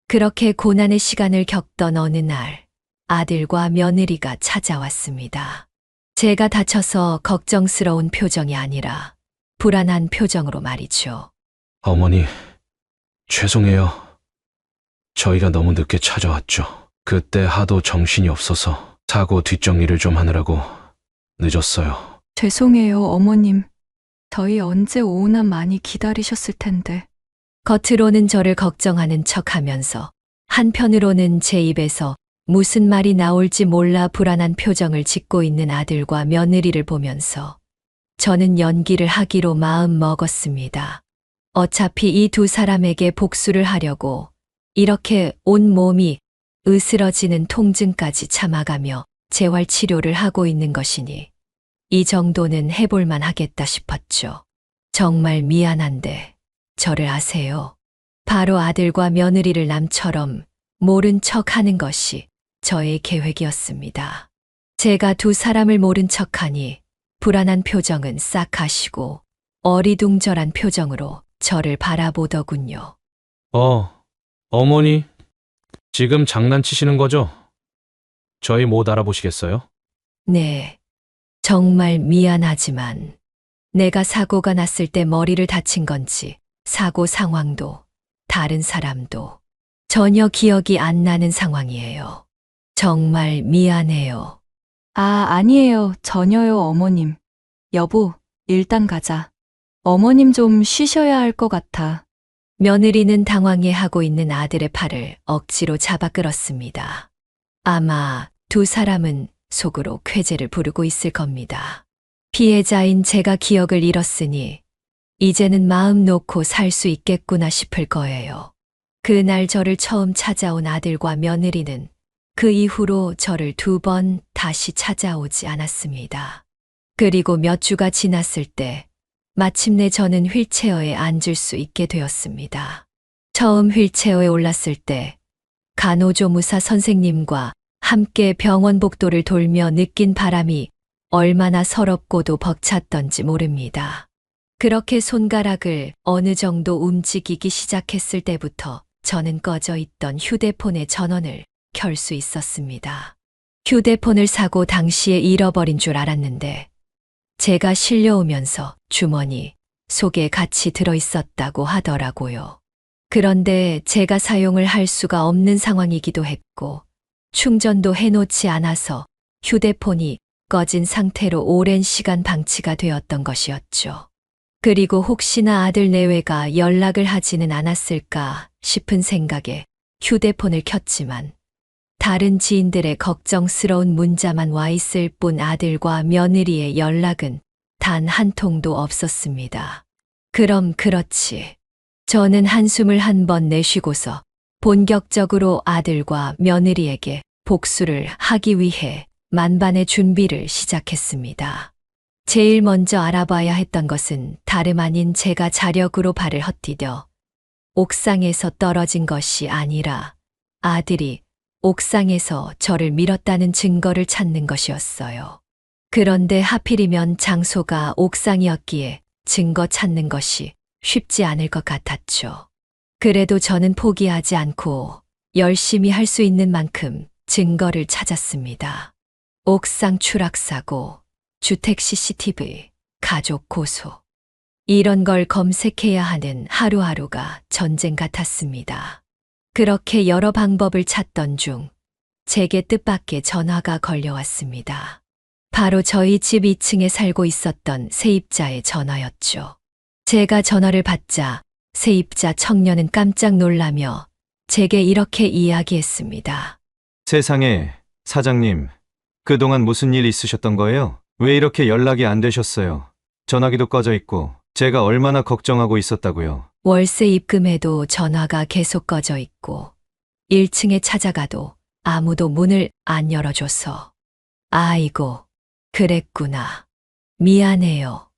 그렇게 고난의 시간을 겪던 어느 날 아들과 며느리가 찾아왔습니다. 제가 다쳐서 걱정스러운 표정이 아니라 불안한 표정으로 말이죠. 어머니, 죄송해요. 저희가 너무 늦게 찾아왔죠. 그때 하도 정신이 없어서 사고 뒷정리를 좀 하느라고 늦었어요. 죄송해요, 어머님. 저희 언제 오나 많이 기다리셨을 텐데. 겉으로는 저를 걱정하는 척하면서 한편으로는 제 입에서 무슨 말이 나올지 몰라 불안한 표정을 짓고 있는 아들과 며느리를 보면서 저는 연기를 하기로 마음 먹었습니다. 어차피 이 두 사람에게 복수를 하려고 이렇게 온 몸이 으스러지는 통증까지 참아가며 재활치료를 하고 있는 것이니 이 정도는 해볼만 하겠다 싶었죠. 정말 미안한데 저를 아세요? 바로 아들과 며느리를 남처럼 모른 척 하는 것이 저의 계획이었습니다. 제가 두 사람을 모른 척하니 불안한 표정은 싹 가시고 어리둥절한 표정으로 저를 바라보더군요. 어머니, 지금 장난치시는 거죠? 저희 못 알아보시겠어요? 네, 정말 미안하지만 내가 사고가 났을 때 머리를 다친 건지 사고 상황도 다른 사람도 전혀 기억이 안 나는 상황이에요. 정말 미안해요. 아니에요. 전혀요, 어머님. 여보, 일단 가자. 어머님 좀 쉬셔야 할 것 같아. 며느리는 당황해하고 있는 아들의 팔을 억지로 잡아 끌었습니다. 아마 두 사람은 속으로 쾌재를 부르고 있을 겁니다. 피해자인 제가 기억을 잃었으니 이제는 마음 놓고 살 수 있겠구나 싶을 거예요. 그날 저를 처음 찾아온 아들과 며느리는 그 이후로 저를 2번 다시 찾아오지 않았습니다. 그리고 몇 주가 지났을 때 마침내 저는 휠체어에 앉을 수 있게 되었습니다. 처음 휠체어에 올랐을 때 간호조무사 선생님과 함께 병원 복도를 돌며 느낀 바람이 얼마나 서럽고도 벅찼던지 모릅니다. 그렇게 손가락을 어느 정도 움직이기 시작했을 때부터 저는 꺼져 있던 휴대폰의 전원을 켤 수 있었습니다. 휴대폰을 사고 당시에 잃어버린 줄 알았는데 제가 실려오면서 주머니 속에 같이 들어있었다고 하더라고요. 그런데 제가 사용을 할 수가 없는 상황이기도 했고 충전도 해놓지 않아서 휴대폰이 꺼진 상태로 오랜 시간 방치가 되었던 것이었죠. 그리고 혹시나 아들 내외가 연락을 하지는 않았을까 싶은 생각에 휴대폰을 켰지만 다른 지인들의 걱정스러운 문자만 와 있을 뿐 아들과 며느리의 연락은 단 한 통도 없었습니다. 그럼 그렇지. 저는 한숨을 한 번 내쉬고서 본격적으로 아들과 며느리에게 복수를 하기 위해 만반의 준비를 시작했습니다. 제일 먼저 알아봐야 했던 것은 다름 아닌 제가 자력으로 발을 헛디뎌 옥상에서 떨어진 것이 아니라 아들이 옥상에서 저를 밀었다는 증거를 찾는 것이었어요. 그런데 하필이면 장소가 옥상이었기에 증거 찾는 것이 쉽지 않을 것 같았죠. 그래도 저는 포기하지 않고 열심히 할 수 있는 만큼 증거를 찾았습니다. 옥상 추락사고, 주택 CCTV, 가족 고소. 이런 걸 검색해야 하는 하루하루가 전쟁 같았습니다. 그렇게 여러 방법을 찾던 중 제게 뜻밖의 전화가 걸려왔습니다. 바로 저희 집 2층에 살고 있었던 세입자의 전화였죠. 제가 전화를 받자 세입자 청년은 깜짝 놀라며 제게 이렇게 이야기했습니다. 세상에, 사장님, 그동안 무슨 일 있으셨던 거예요? 왜 이렇게 연락이 안 되셨어요? 전화기도 꺼져 있고 제가 얼마나 걱정하고 있었다고요. 월세 입금해도 전화가 계속 꺼져 있고 1층에 찾아가도 아무도 문을 안 열어줘서 아이고, 그랬구나. 미안해요.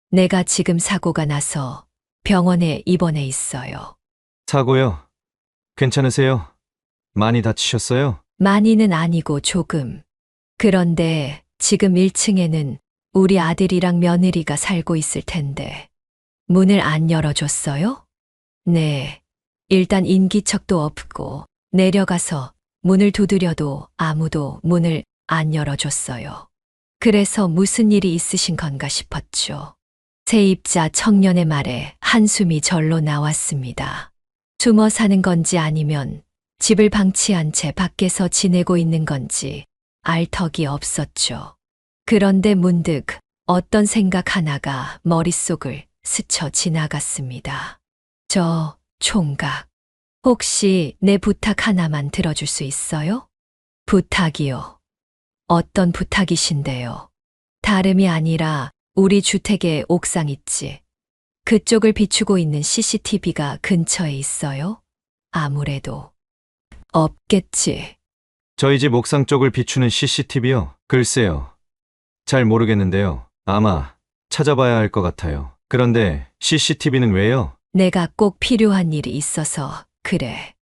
내가 지금 사고가 나서 병원에 입원해 있어요. 사고요? 괜찮으세요? 많이 다치셨어요? 많이는 아니고 조금. 그런데 지금 1층에는 우리 아들이랑 며느리가 살고 있을 텐데 문을 안 열어줬어요? 네. 일단 인기척도 없고 내려가서 문을 두드려도 아무도 문을 안 열어줬어요. 그래서 무슨 일이 있으신 건가 싶었죠. 세입자 청년의 말에 한숨이 절로 나왔습니다. 숨어 사는 건지 아니면 집을 방치한 채 밖에서 지내고 있는 건지 알 턱이 없었죠. 그런데 문득 어떤 생각 하나가 머릿속을 스쳐 지나갔습니다. 저 총각, 혹시 내 부탁 하나만 들어줄 수 있어요? 부탁이요. 어떤 부탁이신데요? 다름이 아니라 우리 주택에 옥상 있지. 그쪽을 비추고 있는 CCTV가 근처에 있어요? 아무래도 없겠지. 저희 집 옥상 쪽을 비추는 CCTV요? 글쎄요. 잘 모르겠는데요. 아마 찾아봐야 할 것 같아요. 그런데 CCTV는 왜요? 내가 꼭 필요한 일이 있어서 그래.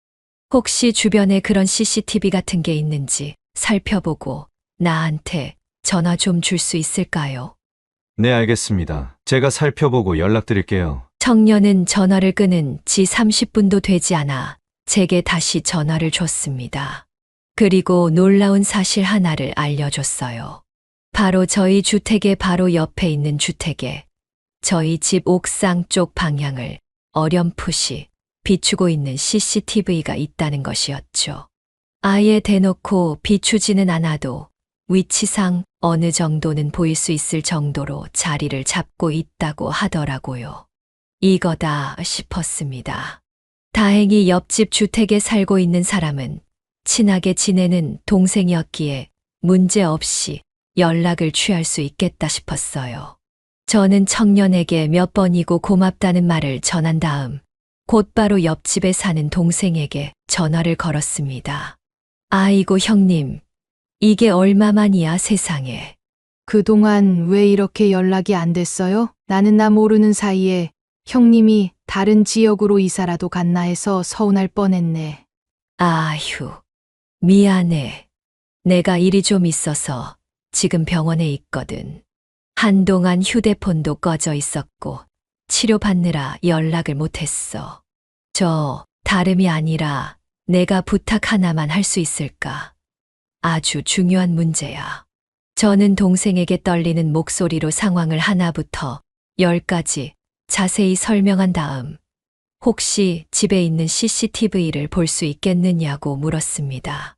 혹시 주변에 그런 CCTV 같은 게 있는지 살펴보고 나한테 전화 좀 줄 수 있을까요? 네, 알겠습니다. 제가 살펴보고 연락드릴게요. 청년은 전화를 끊은 지 30분도 되지 않아 제게 다시 전화를 줬습니다. 그리고 놀라운 사실 하나를 알려줬어요. 바로 저희 주택의 바로 옆에 있는 주택에 저희 집 옥상 쪽 방향을 어렴풋이 비추고 있는 CCTV가 있다는 것이었죠. 아예 대놓고 비추지는 않아도 위치상 어느 정도는 보일 수 있을 정도로 자리를 잡고 있다고 하더라고요. 이거다 싶었습니다. 다행히 옆집 주택에 살고 있는 사람은 친하게 지내는 동생이었기에 문제없이 연락을 취할 수 있겠다 싶었어요. 저는 청년에게 몇 번이고 고맙다는 말을 전한 다음 곧바로 옆집에 사는 동생에게 전화를 걸었습니다. 아이고 형님, 이게 얼마만이야 세상에. 그동안 왜 이렇게 연락이 안 됐어요? 나는 나 모르는 사이에 형님이 다른 지역으로 이사라도 갔나 해서 서운할 뻔했네. 아휴, 미안해. 내가 일이 좀 있어서 지금 병원에 있거든. 한동안 휴대폰도 꺼져 있었고 치료받느라 연락을 못했어. 저 다름이 아니라 내가 부탁 하나만 할 수 있을까? 아주 중요한 문제야. 저는 동생에게 떨리는 목소리로 상황을 하나부터 10까지 자세히 설명한 다음 혹시 집에 있는 CCTV를 볼 수 있겠느냐고 물었습니다.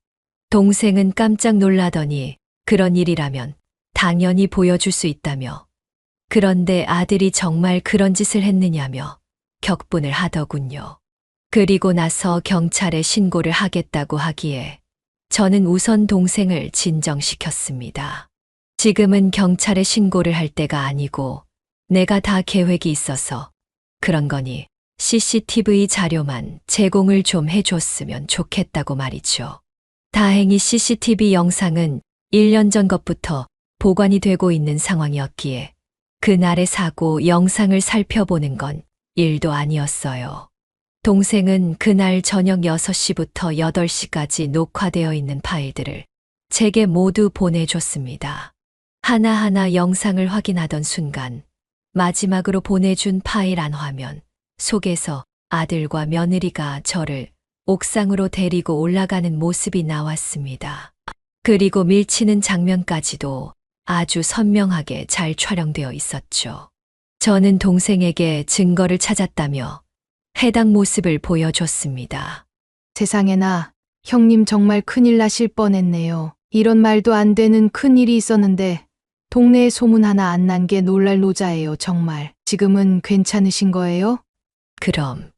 동생은 깜짝 놀라더니 그런 일이라면 당연히 보여줄 수 있다며 그런데 아들이 정말 그런 짓을 했느냐며 격분을 하더군요. 그리고 나서 경찰에 신고를 하겠다고 하기에 저는 우선 동생을 진정시켰습니다. 지금은 경찰에 신고를 할 때가 아니고 내가 다 계획이 있어서 그런 거니 CCTV 자료만 제공을 좀 해줬으면 좋겠다고 말이죠. 다행히 CCTV 영상은 1년 전 것부터 보관이 되고 있는 상황이었기에 그날의 사고 영상을 살펴보는 건 일도 아니었어요. 동생은 그날 저녁 6시부터 8시까지 녹화되어 있는 파일들을 제게 모두 보내줬습니다. 하나하나 영상을 확인하던 순간 마지막으로 보내준 파일 안 화면 속에서 아들과 며느리가 저를 옥상으로 데리고 올라가는 모습이 나왔습니다. 그리고 밀치는 장면까지도 아주 선명하게 잘 촬영되어 있었죠. 저는 동생에게 증거를 찾았다며 해당 모습을 보여줬습니다. 세상에나, 형님 정말 큰일 나실 뻔했네요. 이런 말도 안 되는 큰일이 있었는데 동네에 소문 하나 안 난 게 놀랄 노자예요, 정말. 지금은 괜찮으신 거예요? 그럼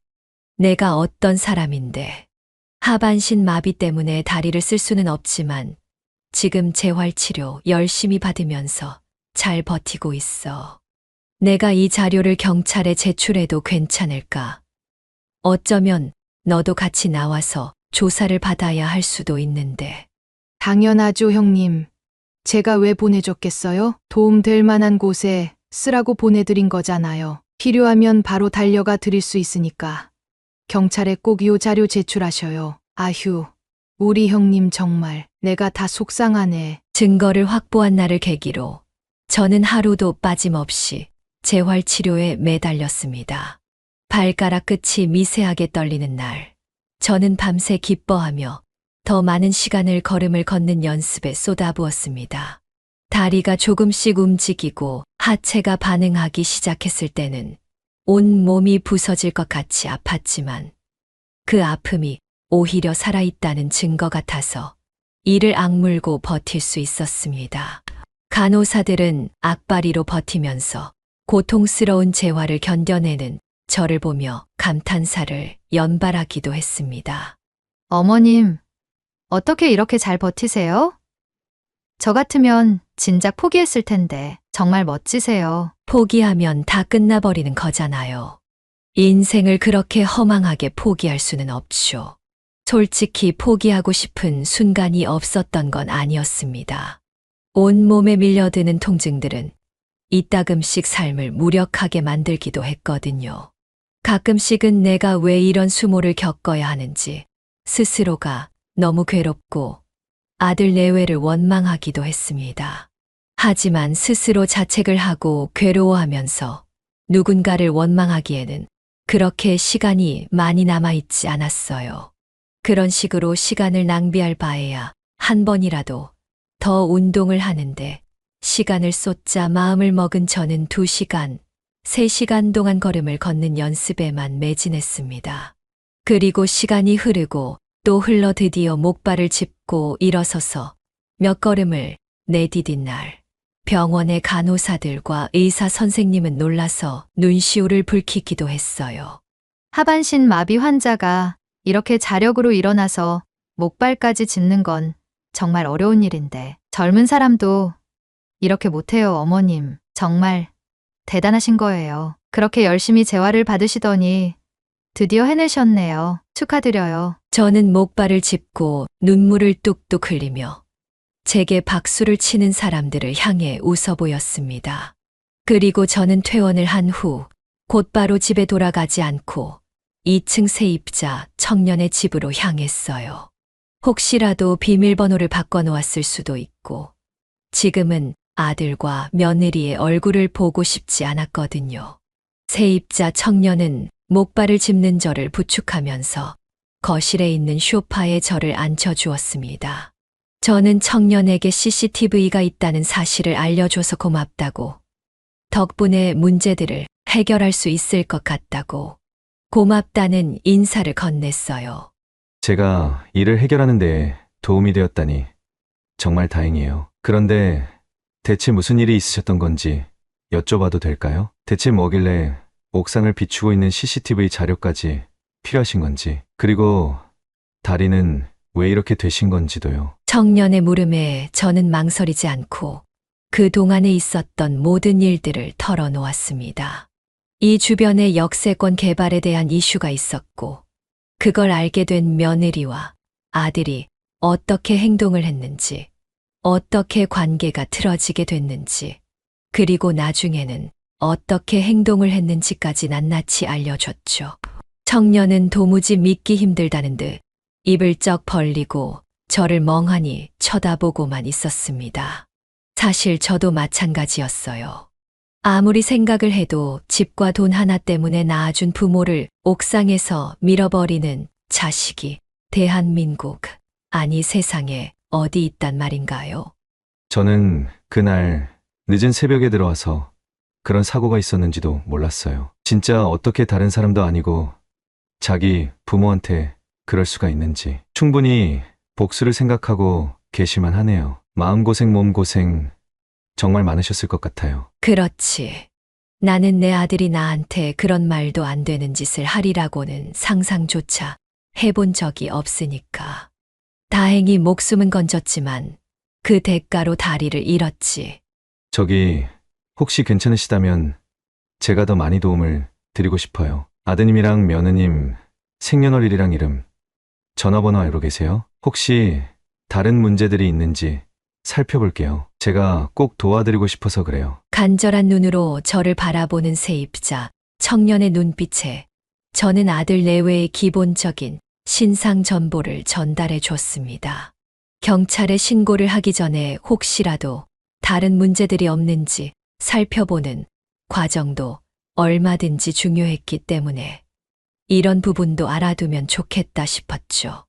내가 어떤 사람인데 하반신 마비 때문에 다리를 쓸 수는 없지만 지금 재활치료 열심히 받으면서 잘 버티고 있어. 내가 이 자료를 경찰에 제출해도 괜찮을까? 어쩌면 너도 같이 나와서 조사를 받아야 할 수도 있는데. 당연하죠, 형님. 제가 왜 보내줬겠어요? 도움될 만한 곳에 쓰라고 보내드린 거잖아요. 필요하면 바로 달려가 드릴 수 있으니까. 경찰에 꼭 이 자료 제출하셔요. 아휴, 우리 형님 정말 내가 다 속상하네. 증거를 확보한 날을 계기로 저는 하루도 빠짐없이 재활치료에 매달렸습니다. 발가락 끝이 미세하게 떨리는 날, 저는 밤새 기뻐하며 더 많은 시간을 걸음을 걷는 연습에 쏟아부었습니다. 다리가 조금씩 움직이고 하체가 반응하기 시작했을 때는 온 몸이 부서질 것 같이 아팠지만 그 아픔이 오히려 살아있다는 증거 같아서 이를 악물고 버틸 수 있었습니다. 간호사들은 악바리로 버티면서 고통스러운 재활을 견뎌내는 저를 보며 감탄사를 연발하기도 했습니다. 어머님, 어떻게 이렇게 잘 버티세요? 저 같으면 진작 포기했을 텐데 정말 멋지세요. 포기하면 다 끝나버리는 거잖아요. 인생을 그렇게 허망하게 포기할 수는 없죠. 솔직히 포기하고 싶은 순간이 없었던 건 아니었습니다. 온몸에 밀려드는 통증들은 이따금씩 삶을 무력하게 만들기도 했거든요. 가끔씩은 내가 왜 이런 수모를 겪어야 하는지 스스로가 너무 괴롭고 아들 내외를 원망하기도 했습니다. 하지만 스스로 자책을 하고 괴로워하면서 누군가를 원망하기에는 그렇게 시간이 많이 남아있지 않았어요. 그런 식으로 시간을 낭비할 바에야 한 번이라도 더 운동을 하는데 시간을 쏟자 마음을 먹은 저는 2시간, 3시간 동안 걸음을 걷는 연습에만 매진했습니다. 그리고 시간이 흐르고 또 흘러 드디어 목발을 짚고 일어서서 몇 걸음을 내디딘 날, 병원의 간호사들과 의사 선생님은 놀라서 눈시울을 붉히기도 했어요. 하반신 마비 환자가 이렇게 자력으로 일어나서 목발까지 짚는 건 정말 어려운 일인데 젊은 사람도 이렇게 못해요, 어머님. 정말 대단하신 거예요. 그렇게 열심히 재활을 받으시더니 드디어 해내셨네요. 축하드려요. 저는 목발을 짚고 눈물을 뚝뚝 흘리며 제게 박수를 치는 사람들을 향해 웃어 보였습니다. 그리고 저는 퇴원을 한 후 곧바로 집에 돌아가지 않고 2층 세입자 청년의 집으로 향했어요. 혹시라도 비밀번호를 바꿔놓았을 수도 있고 지금은 아들과 며느리의 얼굴을 보고 싶지 않았거든요. 세입자 청년은 목발을 짚는 저를 부축하면서 거실에 있는 소파에 저를 앉혀주었습니다. 저는 청년에게 CCTV가 있다는 사실을 알려줘서 고맙다고, 덕분에 문제들을 해결할 수 있을 것 같다고, 고맙다는 인사를 건넸어요. 제가 일을 해결하는 데 도움이 되었다니 정말 다행이에요. 그런데 대체 무슨 일이 있으셨던 건지 여쭤봐도 될까요? 대체 뭐길래 옥상을 비추고 있는 CCTV 자료까지 필요하신 건지, 그리고 다리는 왜 이렇게 되신 건지도요. 청년의 물음에 저는 망설이지 않고 그 동안에 있었던 모든 일들을 털어놓았습니다. 이 주변에 역세권 개발에 대한 이슈가 있었고 그걸 알게 된 며느리와 아들이 어떻게 행동을 했는지, 어떻게 관계가 틀어지게 됐는지, 그리고 나중에는 어떻게 행동을 했는지까지 낱낱이 알려줬죠. 청년은 도무지 믿기 힘들다는 듯 입을 쩍 벌리고 저를 멍하니 쳐다보고만 있었습니다. 사실 저도 마찬가지였어요. 아무리 생각을 해도 집과 돈 하나 때문에 낳아준 부모를 옥상에서 밀어버리는 자식이 대한민국, 아니 세상에 어디 있단 말인가요? 저는 그날 늦은 새벽에 들어와서 그런 사고가 있었는지도 몰랐어요. 진짜 어떻게 다른 사람도 아니고 자기 부모한테 그럴 수가 있는지 충분히 복수를 생각하고 계실만 하네요. 마음고생, 몸고생 정말 많으셨을 것 같아요. 그렇지. 나는 내 아들이 나한테 그런 말도 안 되는 짓을 하리라고는 상상조차 해본 적이 없으니까. 다행히 목숨은 건졌지만 그 대가로 다리를 잃었지. 저기 혹시 괜찮으시다면 제가 더 많이 도움을 드리고 싶어요. 아드님이랑 며느님 생년월일이랑 이름, 전화번호 알고 계세요? 혹시 다른 문제들이 있는지 살펴볼게요. 제가 꼭 도와드리고 싶어서 그래요. 간절한 눈으로 저를 바라보는 세입자 청년의 눈빛에 저는 아들 내외의 기본적인 신상 정보를 전달해 줬습니다. 경찰에 신고를 하기 전에 혹시라도 다른 문제들이 없는지 살펴보는 과정도 얼마든지 중요했기 때문에 이런 부분도 알아두면 좋겠다 싶었죠.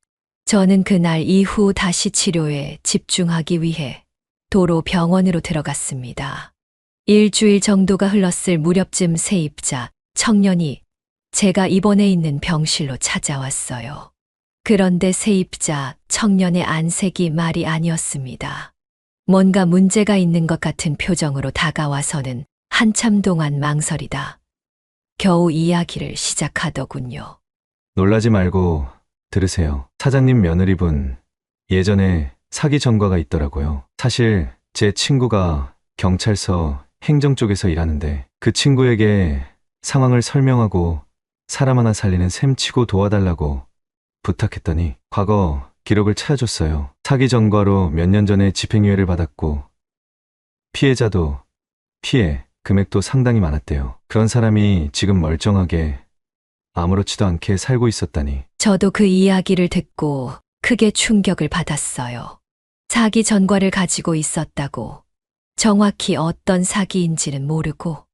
저는 그날 이후 다시 치료에 집중하기 위해 도로 병원으로 들어갔습니다. 일주일 정도가 흘렀을 무렵쯤 세입자 청년이 제가 입원해 있는 병실로 찾아왔어요. 그런데 세입자 청년의 안색이 말이 아니었습니다. 뭔가 문제가 있는 것 같은 표정으로 다가와서는 한참 동안 망설이다 겨우 이야기를 시작하더군요. 놀라지 말고 들으세요. 사장님 며느리분 예전에 사기 전과가 있더라고요. 사실 제 친구가 경찰서 행정 쪽에서 일하는데 그 친구에게 상황을 설명하고 사람 하나 살리는 셈치고 도와달라고 부탁했더니 과거 기록을 찾아줬어요. 사기 전과로 몇 년 전에 집행유예를 받았고 피해자도 피해 금액도 상당히 많았대요. 그런 사람이 지금 멀쩡하게 아무렇지도 않게 살고 있었다니. 저도 그 이야기를 듣고 크게 충격을 받았어요. 사기 전과를 가지고 있었다고. 정확히 어떤 사기인지는 모르고.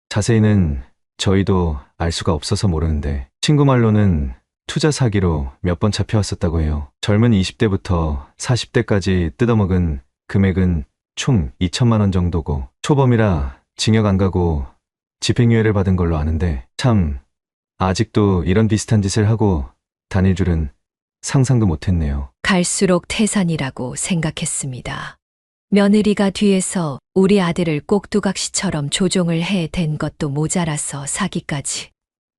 자세히는 저희도 알 수가 없어서 모르는데 친구 말로는 투자 사기로 몇 번 잡혀왔었다고 해요. 젊은 20대부터 40대까지 뜯어먹은 금액은 총 2천만 원 정도고 초범이라 징역 안 가고 집행유예를 받은 걸로 아는데 참 아직도 이런 비슷한 짓을 하고 다닐 줄은 상상도 못했네요. 갈수록 태산이라고 생각했습니다. 며느리가 뒤에서 우리 아들을 꼭두각시처럼 조종을 해댄 것도 모자라서 사기까지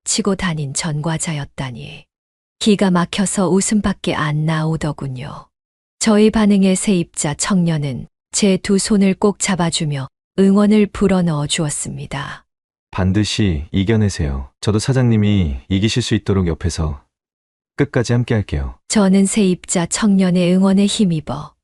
치고 다닌 전과자였다니. 기가 막혀서 웃음밖에 안 나오더군요. 저희 반응에 세입자 청년은 제 두 손을 꼭 잡아주며 응원을 불어넣어 주었습니다. 반드시 이겨내세요. 저도 사장님이 이기실 수 있도록 옆에서 끝까지 함께 할게요. 저는 세입자 청년의 응원에 힘입어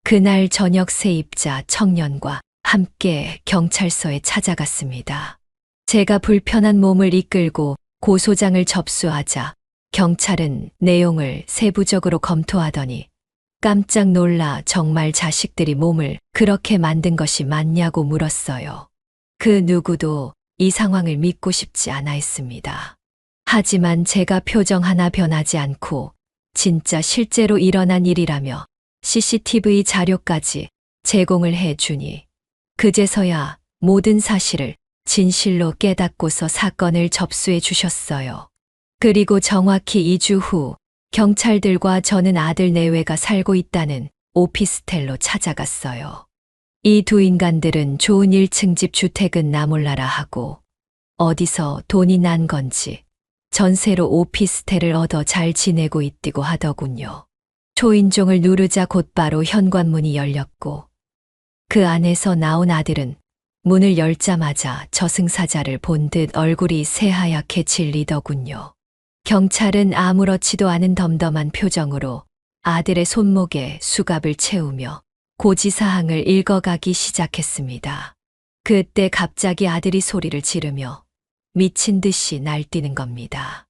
그날 저녁 세입자 청년과 함께 경찰서에 찾아갔습니다. 제가 불편한 몸을 이끌고 고소장을 접수하자 경찰은 내용을 세부적으로 검토하더니 깜짝 놀라 정말 자식들이 몸을 그렇게 만든 것이 맞냐고 물었어요. 그 누구도 이 상황을 믿고 싶지 않아 했습니다. 하지만 제가 표정 하나 변하지 않고 진짜 실제로 일어난 일이라며 CCTV 자료까지 제공을 해주니 그제서야 모든 사실을 진실로 깨닫고서 사건을 접수해 주셨어요. 그리고 정확히 2주 후 경찰들과 저는 아들 내외가 살고 있다는 오피스텔로 찾아갔어요. 이 두 인간들은 좋은 1층 집 주택은 나 몰라라 하고 어디서 돈이 난 건지 전세로 오피스텔을 얻어 잘 지내고 있디고 하더군요. 초인종을 누르자 곧바로 현관문이 열렸고 그 안에서 나온 아들은 문을 열자마자 저승사자를 본 듯 얼굴이 새하얗게 질리더군요. 경찰은 아무렇지도 않은 덤덤한 표정으로 아들의 손목에 수갑을 채우며 고지사항을 읽어가기 시작했습니다. 그때 갑자기 아들이 소리를 지르며 미친 듯이 날뛰는 겁니다.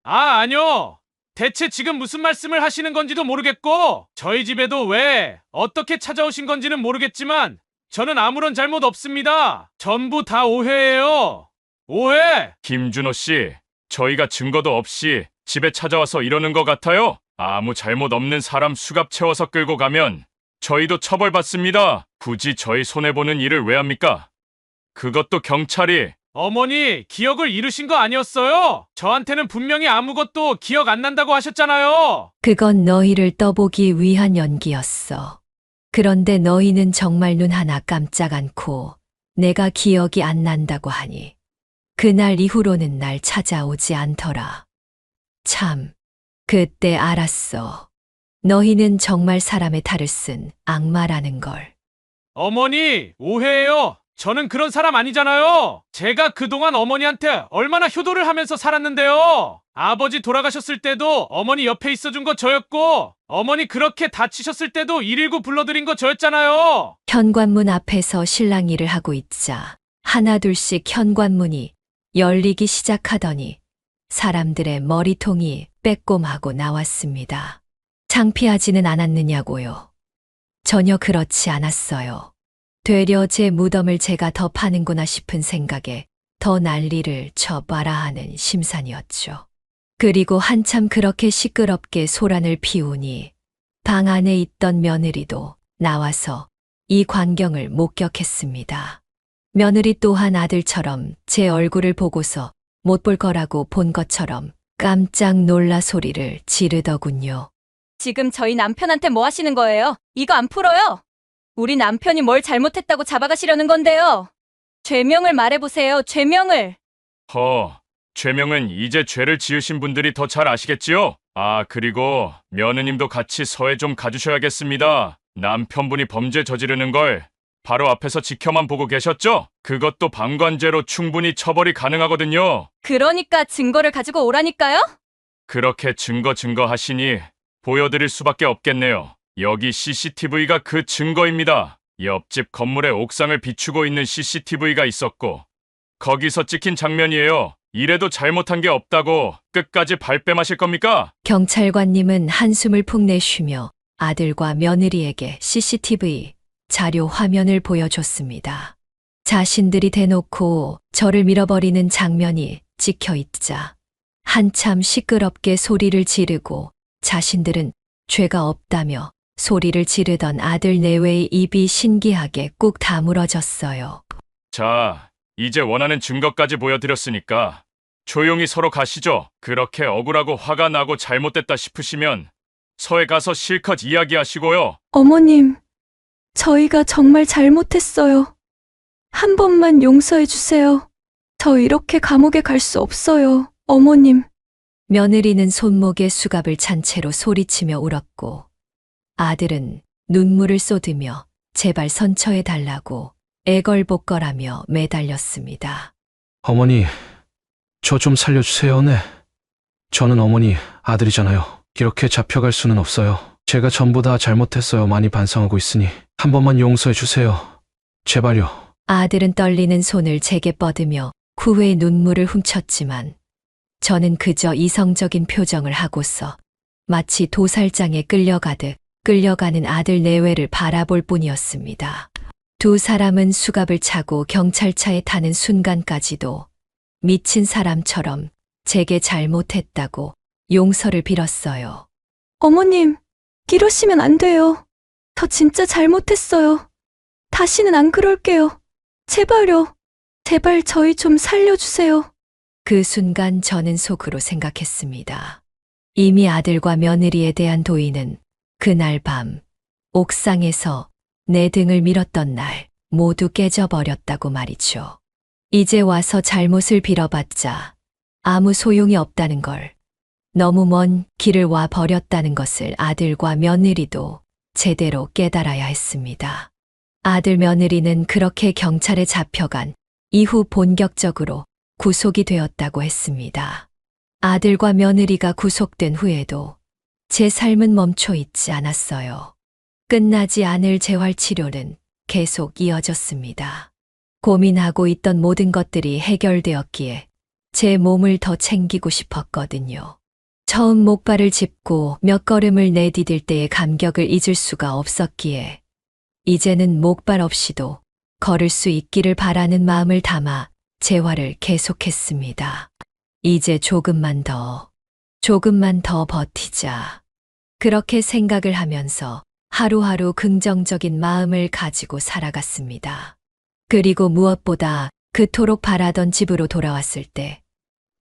아니요. 대체 지금 무슨 말씀을 하시는 건지도 모르겠고, 저희 집에도 왜, 어떻게 찾아오신 건지는 모르겠지만, 저는 아무런 잘못 없습니다. 전부 다 오해예요. 오해! 김준호 씨, 저희가 증거도 없이 집에 찾아와서 이러는 것 같아요. 아무 잘못 없는 사람 수갑 채워서 끌고 가면 저희도 처벌받습니다. 굳이 저희 손해보는 일을 왜 합니까? 그것도 경찰이. 어머니, 기억을 잃으신 거 아니었어요? 저한테는 분명히 아무것도 기억 안 난다고 하셨잖아요. 그건 너희를 떠보기 위한 연기였어. 그런데 너희는 정말 눈 하나 깜짝 않고 내가 기억이 안 난다고 하니 그날 이후로는 날 찾아오지 않더라. 참, 그때 알았어. 너희는 정말 사람의 탈을 쓴 악마라는 걸. 어머니, 오해예요. 저는 그런 사람 아니잖아요. 제가 그동안 어머니한테 얼마나 효도를 하면서 살았는데요. 아버지 돌아가셨을 때도 어머니 옆에 있어준 거 저였고, 어머니 그렇게 다치셨을 때도 119 불러드린 거 저였잖아요. 현관문 앞에서 신랑 일을 하고 있자 하나둘씩 현관문이 열리기 시작하더니 사람들의 머리통이 빼꼼하고 나왔습니다. 창피하지는 않았느냐고요. 전혀 그렇지 않았어요. 되려 제 무덤을 제가 더 파는구나 싶은 생각에 더 난리를 쳐봐라 하는 심산이었죠. 그리고 한참 그렇게 시끄럽게 소란을 피우니 방 안에 있던 며느리도 나와서 이 광경을 목격했습니다. 며느리 또한 아들처럼 제 얼굴을 보고서 못 볼 거라고 본 것처럼 깜짝 놀라 소리를 지르더군요. 지금 저희 남편한테 뭐 하시는 거예요? 이거 안 풀어요. 우리 남편이 뭘 잘못했다고 잡아가시려는 건데요. 죄명을 말해보세요. 죄명을. 죄명은 이제 죄를 지으신 분들이 더 잘 아시겠지요? 그리고 며느님도 같이 서해 좀 가주셔야겠습니다. 남편분이 범죄 저지르는 걸 바로 앞에서 지켜만 보고 계셨죠? 그것도 방관죄로 충분히 처벌이 가능하거든요. 그러니까 증거를 가지고 오라니까요? 그렇게 증거 하시니 보여드릴 수밖에 없겠네요. 여기 CCTV가 그 증거입니다. 옆집 건물의 옥상을 비추고 있는 CCTV가 있었고 거기서 찍힌 장면이에요. 이래도 잘못한 게 없다고 끝까지 발뺌하실 겁니까? 경찰관님은 한숨을 푹 내쉬며 아들과 며느리에게 CCTV 자료 화면을 보여줬습니다. 자신들이 대놓고 저를 밀어버리는 장면이 찍혀 있자 한참 시끄럽게 소리를 지르고 자신들은 죄가 없다며 소리를 지르던 아들 내외의 입이 신기하게 꾹 다물어졌어요. 자, 이제 원하는 증거까지 보여드렸으니까 조용히 서로 가시죠. 그렇게 억울하고 화가 나고 잘못됐다 싶으시면 서에 가서 실컷 이야기하시고요. 어머님, 저희가 정말 잘못했어요. 한 번만 용서해 주세요. 저 이렇게 감옥에 갈 수 없어요, 어머님. 며느리는 손목에 수갑을 찬 채로 소리치며 울었고 아들은 눈물을 쏟으며 제발 선처해 달라고 애걸복걸하며 매달렸습니다. 어머니, 저 좀 살려주세요. 네. 저는 어머니 아들이잖아요. 이렇게 잡혀갈 수는 없어요. 제가 전부 다 잘못했어요. 많이 반성하고 있으니 한 번만 용서해 주세요. 제발요. 아들은 떨리는 손을 제게 뻗으며 후회의 눈물을 훔쳤지만 저는 그저 이성적인 표정을 하고서 마치 도살장에 끌려가듯 끌려가는 아들 내외를 바라볼 뿐이었습니다. 두 사람은 수갑을 차고 경찰차에 타는 순간까지도 미친 사람처럼 제게 잘못했다고 용서를 빌었어요. 어머님, 이러시면 안 돼요. 저 진짜 잘못했어요. 다시는 안 그럴게요. 제발요. 제발 저희 좀 살려주세요. 그 순간 저는 속으로 생각했습니다. 이미 아들과 며느리에 대한 도의는 그날 밤 옥상에서 내 등을 밀었던 날 모두 깨져버렸다고 말이죠. 이제 와서 잘못을 빌어봤자 아무 소용이 없다는 걸, 너무 먼 길을 와 버렸다는 것을 아들과 며느리도 제대로 깨달아야 했습니다. 아들 며느리는 그렇게 경찰에 잡혀간 이후 본격적으로 구속이 되었다고 했습니다. 아들과 며느리가 구속된 후에도 제 삶은 멈춰 있지 않았어요. 끝나지 않을 재활치료는 계속 이어졌습니다. 고민하고 있던 모든 것들이 해결되었기에 제 몸을 더 챙기고 싶었거든요. 처음 목발을 짚고 몇 걸음을 내디딜 때의 감격을 잊을 수가 없었기에 이제는 목발 없이도 걸을 수 있기를 바라는 마음을 담아 재활을 계속했습니다. 이제 조금만 더 버티자. 그렇게 생각을 하면서 하루하루 긍정적인 마음을 가지고 살아갔습니다. 그리고 무엇보다 그토록 바라던 집으로 돌아왔을 때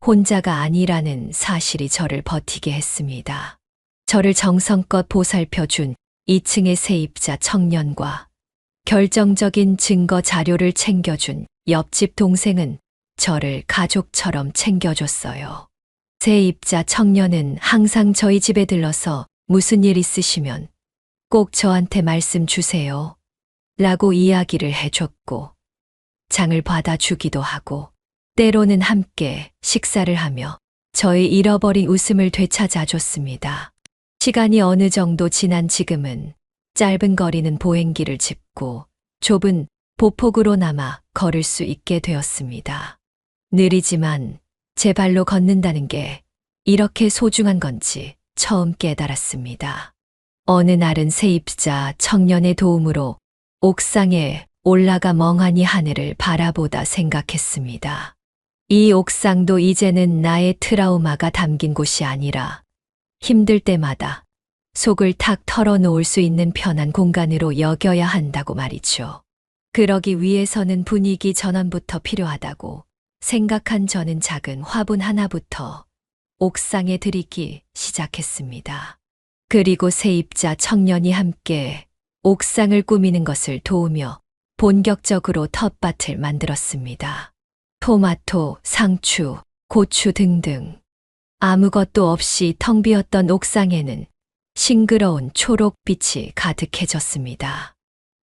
혼자가 아니라는 사실이 저를 버티게 했습니다. 저를 정성껏 보살펴준 2층의 세입자 청년과 결정적인 증거 자료를 챙겨준 옆집 동생은 저를 가족처럼 챙겨줬어요. 세입자 청년은 항상 저희 집에 들러서 무슨 일 있으시면 꼭 저한테 말씀 주세요. 라고 이야기를 해줬고 장을 받아주기도 하고 때로는 함께 식사를 하며 저의 잃어버린 웃음을 되찾아줬습니다. 시간이 어느 정도 지난 지금은 짧은 거리는 보행기를 짚고 좁은 보폭으로나마 걸을 수 있게 되었습니다. 느리지만 제 발로 걷는다는 게 이렇게 소중한 건지 처음 깨달았습니다. 어느 날은 세입자 청년의 도움으로 옥상에 올라가 멍하니 하늘을 바라보다 생각했습니다. 이 옥상도 이제는 나의 트라우마가 담긴 곳이 아니라 힘들 때마다 속을 탁 털어놓을 수 있는 편한 공간으로 여겨야 한다고 말이죠. 그러기 위해서는 분위기 전환부터 필요하다고 생각한 저는 작은 화분 하나부터 옥상에 들이기 시작했습니다. 그리고 세입자 청년이 함께 옥상을 꾸미는 것을 도우며 본격적으로 텃밭을 만들었습니다. 토마토, 상추, 고추 등등. 아무것도 없이 텅 비었던 옥상에는 싱그러운 초록빛이 가득해졌습니다.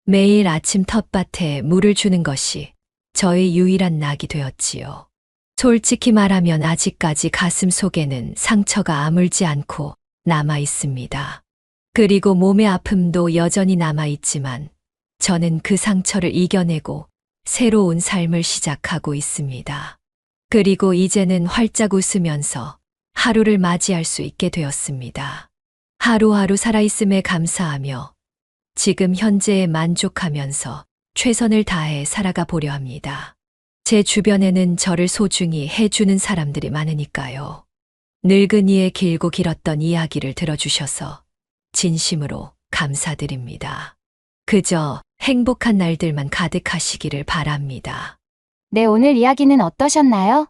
매일 아침 텃밭에 물을 주는 것이 저의 유일한 낙이 되었지요. 솔직히 말하면 아직까지 가슴 속에는 상처가 아물지 않고 남아 있습니다. 그리고 몸의 아픔도 여전히 남아 있지만 저는 그 상처를 이겨내고 새로운 삶을 시작하고 있습니다. 그리고 이제는 활짝 웃으면서 하루를 맞이할 수 있게 되었습니다. 하루하루 살아있음에 감사하며 지금 현재에 만족하면서 최선을 다해 살아가 보려 합니다. 제 주변에는 저를 소중히 해주는 사람들이 많으니까요. 늙은이의 길고 길었던 이야기를 들어주셔서 진심으로 감사드립니다. 그저 행복한 날들만 가득하시기를 바랍니다. 네, 오늘 이야기는 어떠셨나요?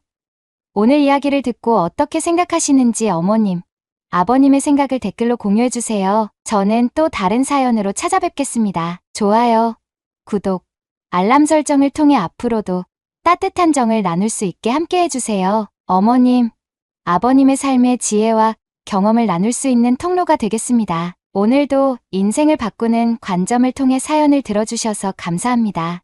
오늘 이야기를 듣고 어떻게 생각하시는지 어머님, 아버님의 생각을 댓글로 공유해주세요. 저는 또 다른 사연으로 찾아뵙겠습니다. 좋아요, 구독, 알람 설정을 통해 앞으로도 따뜻한 정을 나눌 수 있게 함께 해주세요. 어머님, 아버님의 삶의 지혜와 경험을 나눌 수 있는 통로가 되겠습니다. 오늘도 인생을 바꾸는 관점을 통해 사연을 들어주셔서 감사합니다.